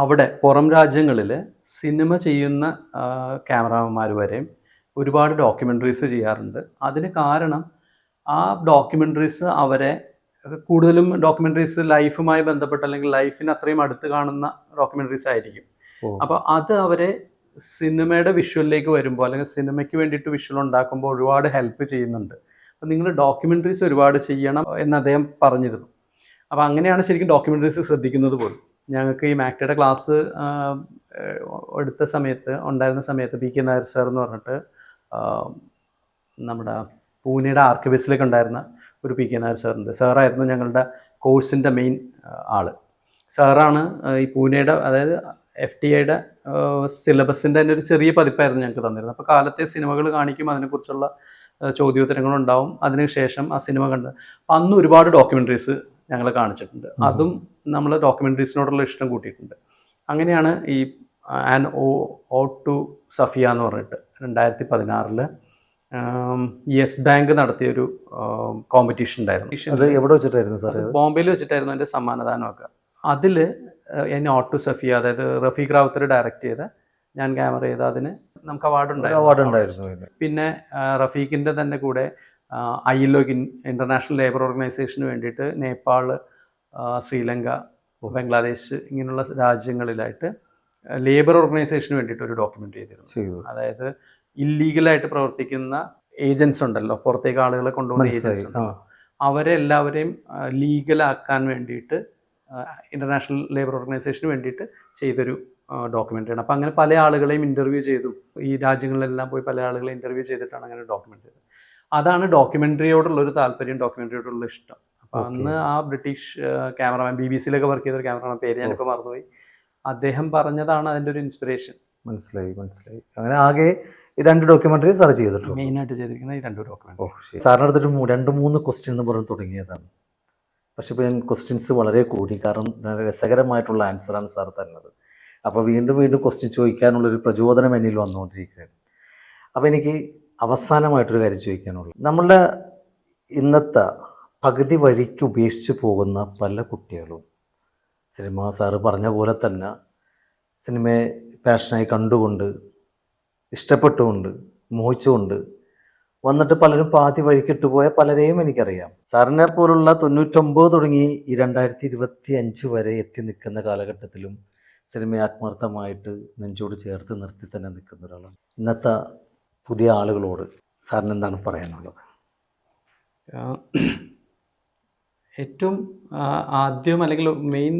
അവിടെ പുറം രാജ്യങ്ങളിൽ സിനിമ ചെയ്യുന്ന ക്യാമറാമാന്മാർ വരെയും ഒരുപാട് ഡോക്യുമെൻ്ററീസ് ചെയ്യാറുണ്ട്. അതിന് കാരണം ആ ഡോക്യുമെൻ്ററീസ് അവരെ കൂടുതലും ഡോക്യുമെൻ്ററീസ് ലൈഫുമായി ബന്ധപ്പെട്ട് അല്ലെങ്കിൽ ലൈഫിന് അത്രയും അടുത്ത് കാണുന്ന ഡോക്യുമെൻ്ററീസ് ആയിരിക്കും. അപ്പോൾ അത് അവരെ സിനിമയുടെ വിഷ്വലിലേക്ക് വരുമ്പോൾ അല്ലെങ്കിൽ സിനിമയ്ക്ക് വേണ്ടിയിട്ട് വിഷ്വൽ ഉണ്ടാക്കുമ്പോൾ ഒരുപാട് ഹെൽപ്പ് ചെയ്യുന്നുണ്ട്. അപ്പോൾ നിങ്ങൾ ഡോക്യുമെൻ്ററീസ് ഒരുപാട് ചെയ്യണം എന്ന് അദ്ദേഹം പറഞ്ഞിരുന്നു. അപ്പോൾ അങ്ങനെയാണ് ശരിക്കും ഡോക്യുമെൻ്ററീസ് ശ്രദ്ധിക്കുന്നത് പോലും. ഞങ്ങൾക്ക് ഈ മാക്ടയുടെ ക്ലാസ് എടുത്ത സമയത്ത് ഉണ്ടായിരുന്ന സമയത്ത് പി കെ നായർ സാർ എന്ന് പറഞ്ഞിട്ട് നമ്മുടെ പൂനെയുടെ ആർക്കിവിസിലേക്ക് ഉണ്ടായിരുന്ന ഒരു പി കെ നായർ സാറുണ്ട്. സാറായിരുന്നു ഞങ്ങളുടെ കോഴ്സിൻ്റെ മെയിൻ ആള്. സാറാണ് ഈ പൂനെയുടെ, അതായത് FTA സിലബസിൻ്റെ തന്നെ ഒരു ചെറിയ പതിപ്പായിരുന്നു ഞങ്ങൾക്ക് തന്നിരുന്നത്. അപ്പോൾ കാലത്തെ സിനിമകൾ കാണിക്കും, അതിനെക്കുറിച്ചുള്ള ചോദ്യോത്തരങ്ങളുണ്ടാവും. അതിനുശേഷം ആ സിനിമ കണ്ട് അപ്പം അന്ന് ഒരുപാട് ഡോക്യുമെൻ്ററീസ് ഞങ്ങൾ കാണിച്ചിട്ടുണ്ട്. അതും നമ്മൾ ഡോക്യുമെൻ്ററീസിനോടുള്ള ഇഷ്ടം കൂട്ടിയിട്ടുണ്ട്. അങ്ങനെയാണ് ഈ ആൻ ഓ ടു സഫിയ എന്ന് പറഞ്ഞിട്ട് 2016 യെസ് ബാങ്ക് നടത്തിയൊരു കോമ്പറ്റീഷൻ ഉണ്ടായിരുന്നു. അത് എവിടെ വെച്ചിട്ടായിരുന്നു സാർ? ബോംബെയിൽ വെച്ചിട്ടായിരുന്നു എൻ്റെ സമ്മാനദാനമൊക്കെ. അതിൽ എന്നെ ഓ ടു സഫിയ, അതായത് റഫീഖ് റാവുത്തർ ഡയറക്റ്റ് ചെയ്ത, ഞാൻ ക്യാമറ ചെയ്ത, അതിന് നമുക്ക് അവാർഡ് ഉണ്ടായിരുന്നു. പിന്നെ റഫീഖിൻ്റെ തന്നെ കൂടെ ILO ഇൻ്റർനാഷണൽ ലേബർ ഓർഗനൈസേഷന് വേണ്ടിയിട്ട് നേപ്പാൾ, ശ്രീലങ്ക, ബംഗ്ലാദേശ് ഇങ്ങനെയുള്ള രാജ്യങ്ങളിലായിട്ട് ലേബർ ഓർഗനൈസേഷന് വേണ്ടിയിട്ട് ഒരു ഡോക്യുമെൻ്ററി ചെയ്തിരുന്നു. അതായത് ഇല്ലീഗലായിട്ട് പ്രവർത്തിക്കുന്ന ഏജൻസ് ഉണ്ടല്ലോ, പുറത്തേക്ക് ആളുകളെ കൊണ്ടുപോകുന്ന ഏജൻസ് ഉണ്ട്, അവരെ എല്ലാവരെയും ലീഗലാക്കാൻ വേണ്ടിയിട്ട് ഇൻ്റർനാഷണൽ ലേബർ ഓർഗനൈസേഷന് വേണ്ടിയിട്ട് ചെയ്തൊരു ഡോക്യുമെൻ്ററിയാണ്. അപ്പോൾ അങ്ങനെ പല ആളുകളെയും ഇൻ്റർവ്യൂ ചെയ്തു. ഈ രാജ്യങ്ങളിലെല്ലാം പോയി പല ആളുകളെ ഇൻ്റർവ്യൂ ചെയ്തിട്ടാണ് അങ്ങനെ ഡോക്യുമെൻ്ററി ചെയ്തത്. അതാണ് ഡോക്യുമെൻ്ററിയോടുള്ളൊരു താല്പര്യം, ഡോക്യുമെൻ്ററിയോടുള്ള ഇഷ്ടം. അപ്പോൾ അന്ന് ആ ബ്രിട്ടീഷ് ക്യാമറമാൻ, BBC വർക്ക് ചെയ്തൊരു ക്യാമറമാൻ, പേര് ഞാനിപ്പോൾ മറന്നുപോയി, അദ്ദേഹം പറഞ്ഞതാണ് അതിൻ്റെ ഒരു ഇൻസ്പിറേഷൻ. മനസ്സിലായി. അങ്ങനെ ആകെ 2 ഡോക്യുമെൻ്ററി സാർ ചെയ്തിട്ടുണ്ട്. മെയിനായിട്ട് ചെയ്തിരിക്കുന്ന ഈ 2 ഡോക്യുമെൻ്ററി. സാറിന് അടുത്തിട്ട് 2-3 ക്വസ്റ്റ്യൻ എന്ന് പറഞ്ഞ് തുടങ്ങിയതാണ്. പക്ഷെ ഇപ്പോൾ ഞാൻ ക്വസ്റ്റ്യൻസ് വളരെ കൂടി, കാരണം രസകരമായിട്ടുള്ള ആൻസറാണ് സാർ തരുന്നത്. അപ്പോൾ വീണ്ടും ക്വസ്റ്റ്യൻ ചോദിക്കാനുള്ളൊരു പ്രചോദനം എന്നിൽ വന്നുകൊണ്ടിരിക്കുകയാണ്. അപ്പോൾ എനിക്ക് അവസാനമായിട്ടൊരു കാര്യം ചോദിക്കാനുള്ളൂ. നമ്മളുടെ ഇന്നത്തെ പകുതി വഴിക്ക് ഉപേക്ഷിച്ച് പോകുന്ന പല കുട്ടികളും സിനിമ, സാറ് പറഞ്ഞ പോലെ തന്നെ സിനിമയെ പാഷനായി കണ്ടുകൊണ്ട്, ഇഷ്ടപ്പെട്ടുകൊണ്ട്, മോഹിച്ചുകൊണ്ട് വന്നിട്ട് പലരും പാതി വഴിക്കിട്ട് പോയ പലരെയും എനിക്കറിയാം. സാറിനെ പോലുള്ള 99 തുടങ്ങി ഈ 2025 വരെ എത്തി നിൽക്കുന്ന കാലഘട്ടത്തിലും സിനിമയെ ആത്മാർത്ഥമായിട്ട് നെഞ്ചോട് ചേർത്ത് നിർത്തി തന്നെ നിൽക്കുന്ന ഒരാളാണ്. ഇന്നത്തെ പുതിയ ആളുകളോട് സാറിന് എന്താണ് പറയാനുള്ളത്? ഏറ്റവും ആദ്യം അല്ലെങ്കിൽ മെയിൻ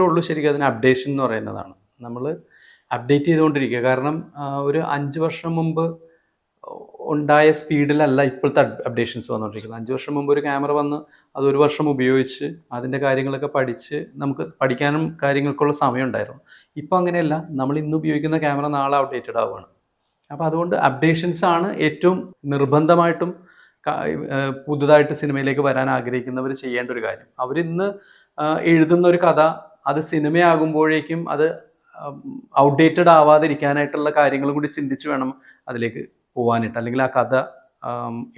ഉള്ളൂ ശരിക്കും അതിന് അപ്ഡേഷൻ എന്ന് പറയുന്നതാണ്. നമ്മൾ അപ്ഡേറ്റ് ചെയ്തുകൊണ്ടിരിക്കുക. കാരണം ഒരു 5 വർഷം മുമ്പ് ഉണ്ടായ സ്പീഡിലല്ല ഇപ്പോഴത്തെ അപ്ഡേഷൻസ് വന്നുകൊണ്ടിരിക്കുന്നത്. 5 വർഷം മുമ്പ് ഒരു ക്യാമറ വന്ന് അത് 1 വർഷം ഉപയോഗിച്ച് അതിൻ്റെ കാര്യങ്ങളൊക്കെ പഠിച്ച് നമുക്ക് പഠിക്കാനും കാര്യങ്ങൾക്കുള്ള സമയം ഉണ്ടായിരുന്നു. ഇപ്പോൾ അങ്ങനെയല്ല, നമ്മൾ ഇന്ന് ഉപയോഗിക്കുന്ന ക്യാമറ നാളെ ഔട്ട്ഡേറ്റഡ് ആവുകയാണ്. അപ്പോൾ അതുകൊണ്ട് അപ്ഡേഷൻസ് ആണ് ഏറ്റവും നിർബന്ധമായിട്ടും പുതുതായിട്ട് സിനിമയിലേക്ക് വരാൻ ആഗ്രഹിക്കുന്നവർ ചെയ്യേണ്ട ഒരു കാര്യം. അവരിന്ന് എഴുതുന്ന ഒരു കഥ അത് സിനിമയാകുമ്പോഴേക്കും അത് ഔട്ട്ഡേറ്റഡ് ആവാതിരിക്കാനായിട്ടുള്ള കാര്യങ്ങളും കൂടി ചിന്തിച്ച് വേണം അതിലേക്ക് പോകാനായിട്ട്, അല്ലെങ്കിൽ ആ കഥ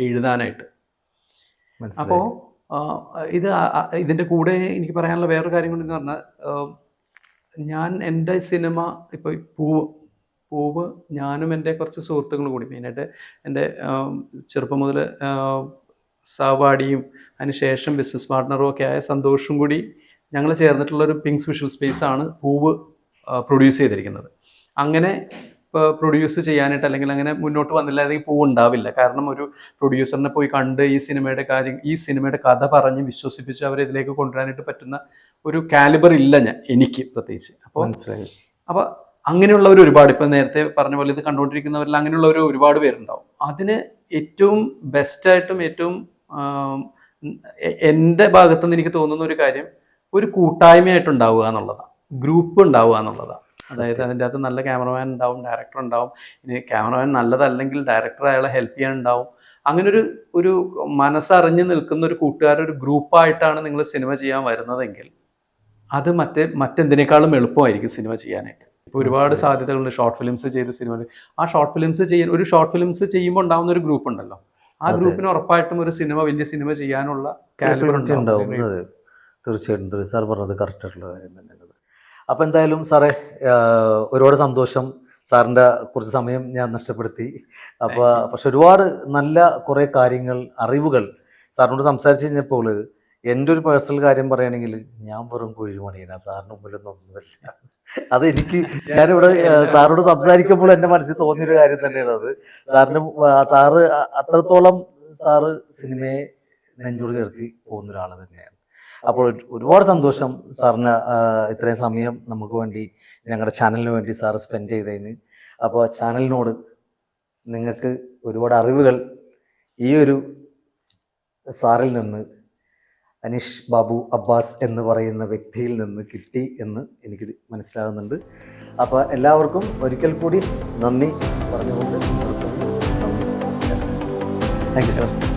എഴുതാനായിട്ട്. അപ്പോൾ ഇതിൻ്റെ കൂടെ എനിക്ക് പറയാനുള്ള വേറൊരു കാര്യം കൊണ്ടെന്ന് പറഞ്ഞാൽ, ഞാൻ എൻ്റെ സിനിമ ഇപ്പോൾ പൂവ് ഞാനും എൻ്റെ കുറച്ച് സുഹൃത്തുക്കളും കൂടി, മെയിനായിട്ട് എൻ്റെ ചെറുപ്പം മുതൽ സഹപാഠിയും അതിനുശേഷം ബിസിനസ് പാർട്ട്ണറും ഒക്കെ ആയ സന്തോഷും കൂടി ഞങ്ങൾ ചേർന്നിട്ടുള്ളൊരു പിങ്സ് വിഷ്വൽ സ്പേസ് ആണ് പൂവ് പ്രൊഡ്യൂസ് ചെയ്തിരിക്കുന്നത്. അങ്ങനെ പ്രൊഡ്യൂസ് ചെയ്യാനായിട്ട് അല്ലെങ്കിൽ അങ്ങനെ മുന്നോട്ട് വന്നില്ലായിരുന്നെങ്കിൽ പൂവ് ഉണ്ടാവില്ല. കാരണം ഒരു പ്രൊഡ്യൂസറിനെ പോയി കണ്ട് ഈ സിനിമയുടെ കഥ പറഞ്ഞ് വിശ്വസിപ്പിച്ച് അവരെ ഇതിലേക്ക് കൊണ്ടുവരാനായിട്ട് പറ്റുന്ന ഒരു കാലിബർ ഇല്ല എനിക്ക് പ്രത്യേകിച്ച്. അപ്പോൾ അങ്ങനെയുള്ളവർ ഒരുപാട്, ഇപ്പം നേരത്തെ പറഞ്ഞ പോലെ ഇത് കണ്ടുകൊണ്ടിരിക്കുന്നവരിൽ അങ്ങനെയുള്ളവർ ഒരുപാട് പേരുണ്ടാവും. അതിന് ഏറ്റവും ബെസ്റ്റായിട്ടും ഏറ്റവും എൻ്റെ ഭാഗത്തുനിന്ന് എനിക്ക് തോന്നുന്ന ഒരു കാര്യം, ഒരു കൂട്ടായ്മയായിട്ടുണ്ടാവുക എന്നുള്ളതാണ്, ഗ്രൂപ്പ് ഉണ്ടാവുക എന്നുള്ളതാണ്. അതായത് അതിൻ്റെ അകത്ത് നല്ല ക്യാമറമാൻ ഉണ്ടാവും, ഡയറക്ടർ ഉണ്ടാവും. ഇനി ക്യാമറമാൻ നല്ലതല്ലെങ്കിൽ ഡയറക്ടർ അയാളെ ഹെൽപ്പ് ചെയ്യാനുണ്ടാവും. അങ്ങനെ ഒരു മനസ്സറിഞ്ഞ് നിൽക്കുന്ന ഒരു കൂട്ടുകാരൊരു ഗ്രൂപ്പായിട്ടാണ് നിങ്ങൾ സിനിമ ചെയ്യാൻ വരുന്നതെങ്കിൽ അത് മറ്റെന്തിനേക്കാളും എളുപ്പമായിരിക്കും സിനിമ ചെയ്യാനായിട്ട്. ഇപ്പോൾ ഒരുപാട് സാധ്യതകളുണ്ട്. ഷോർട്ട് ഫിലിംസ് ചെയ്ത് സിനിമ, ആ ഷോർട്ട് ഫിലിംസ് ചെയ്യുമ്പോൾ ഉണ്ടാകുന്ന ഒരു ഗ്രൂപ്പ് ഉണ്ടല്ലോ, ആ ഗ്രൂപ്പിന് ഉറപ്പായിട്ടും ഒരു വലിയ സിനിമ ചെയ്യാനുള്ള കാലിബർ ഉണ്ടാവും. തീർച്ചയായിട്ടും സാർ പറഞ്ഞത് കറക്റ്റായിട്ടുള്ള കാര്യം തന്നെയാണ്. അപ്പോൾ എന്തായാലും സാറേ, ഒരുപാട് സന്തോഷം. സാറിൻ്റെ കുറച്ച് സമയം ഞാൻ നഷ്ടപ്പെടുത്തി. പക്ഷെ ഒരുപാട് നല്ല കുറേ കാര്യങ്ങൾ, അറിവുകൾ സാറിനോട് സംസാരിച്ച് കഴിഞ്ഞപ്പോൾ എൻ്റെ ഒരു പേഴ്സണൽ കാര്യം പറയുകയാണെങ്കിൽ ഞാൻ വെറും കുഴിമണിയാണ്, സാറിന് മുമ്പിലൊന്നും ഒന്നുമില്ല. അത് എനിക്ക് ഞാനിവിടെ സാറോട് സംസാരിക്കുമ്പോൾ എൻ്റെ മനസ്സിൽ തോന്നിയൊരു കാര്യം തന്നെയാണ് അത്. സാറിന് സാറ് അത്രത്തോളം സാറ് സിനിമയെ നെഞ്ചോട് ചേർത്തി പോകുന്ന ഒരാൾ തന്നെയാണ്. അപ്പോൾ ഒരുപാട് സന്തോഷം സാറിന് ഇത്രയും സമയം നമുക്ക് വേണ്ടി ഞങ്ങളുടെ ചാനലിന് വേണ്ടി സാറ് സ്പെൻഡ് ചെയ്തതിന്. അപ്പോൾ ചാനലിനോട് നിങ്ങൾക്ക് ഒരുപാട് അറിവുകൾ ഈ ഒരു സാറിൽ നിന്ന്, അനീഷ് ബാബു അബ്ബാസ് എന്ന് പറയുന്ന വ്യക്തിയിൽ നിന്ന് കിട്ടി എന്ന് എനിക്ക് മനസ്സിലാകുന്നുണ്ട്. അപ്പോൾ എല്ലാവർക്കും ഒരിക്കൽ കൂടി നന്ദി പറഞ്ഞുകൊണ്ട് നന്ദി, നമസ്കാരം. Thank you sir.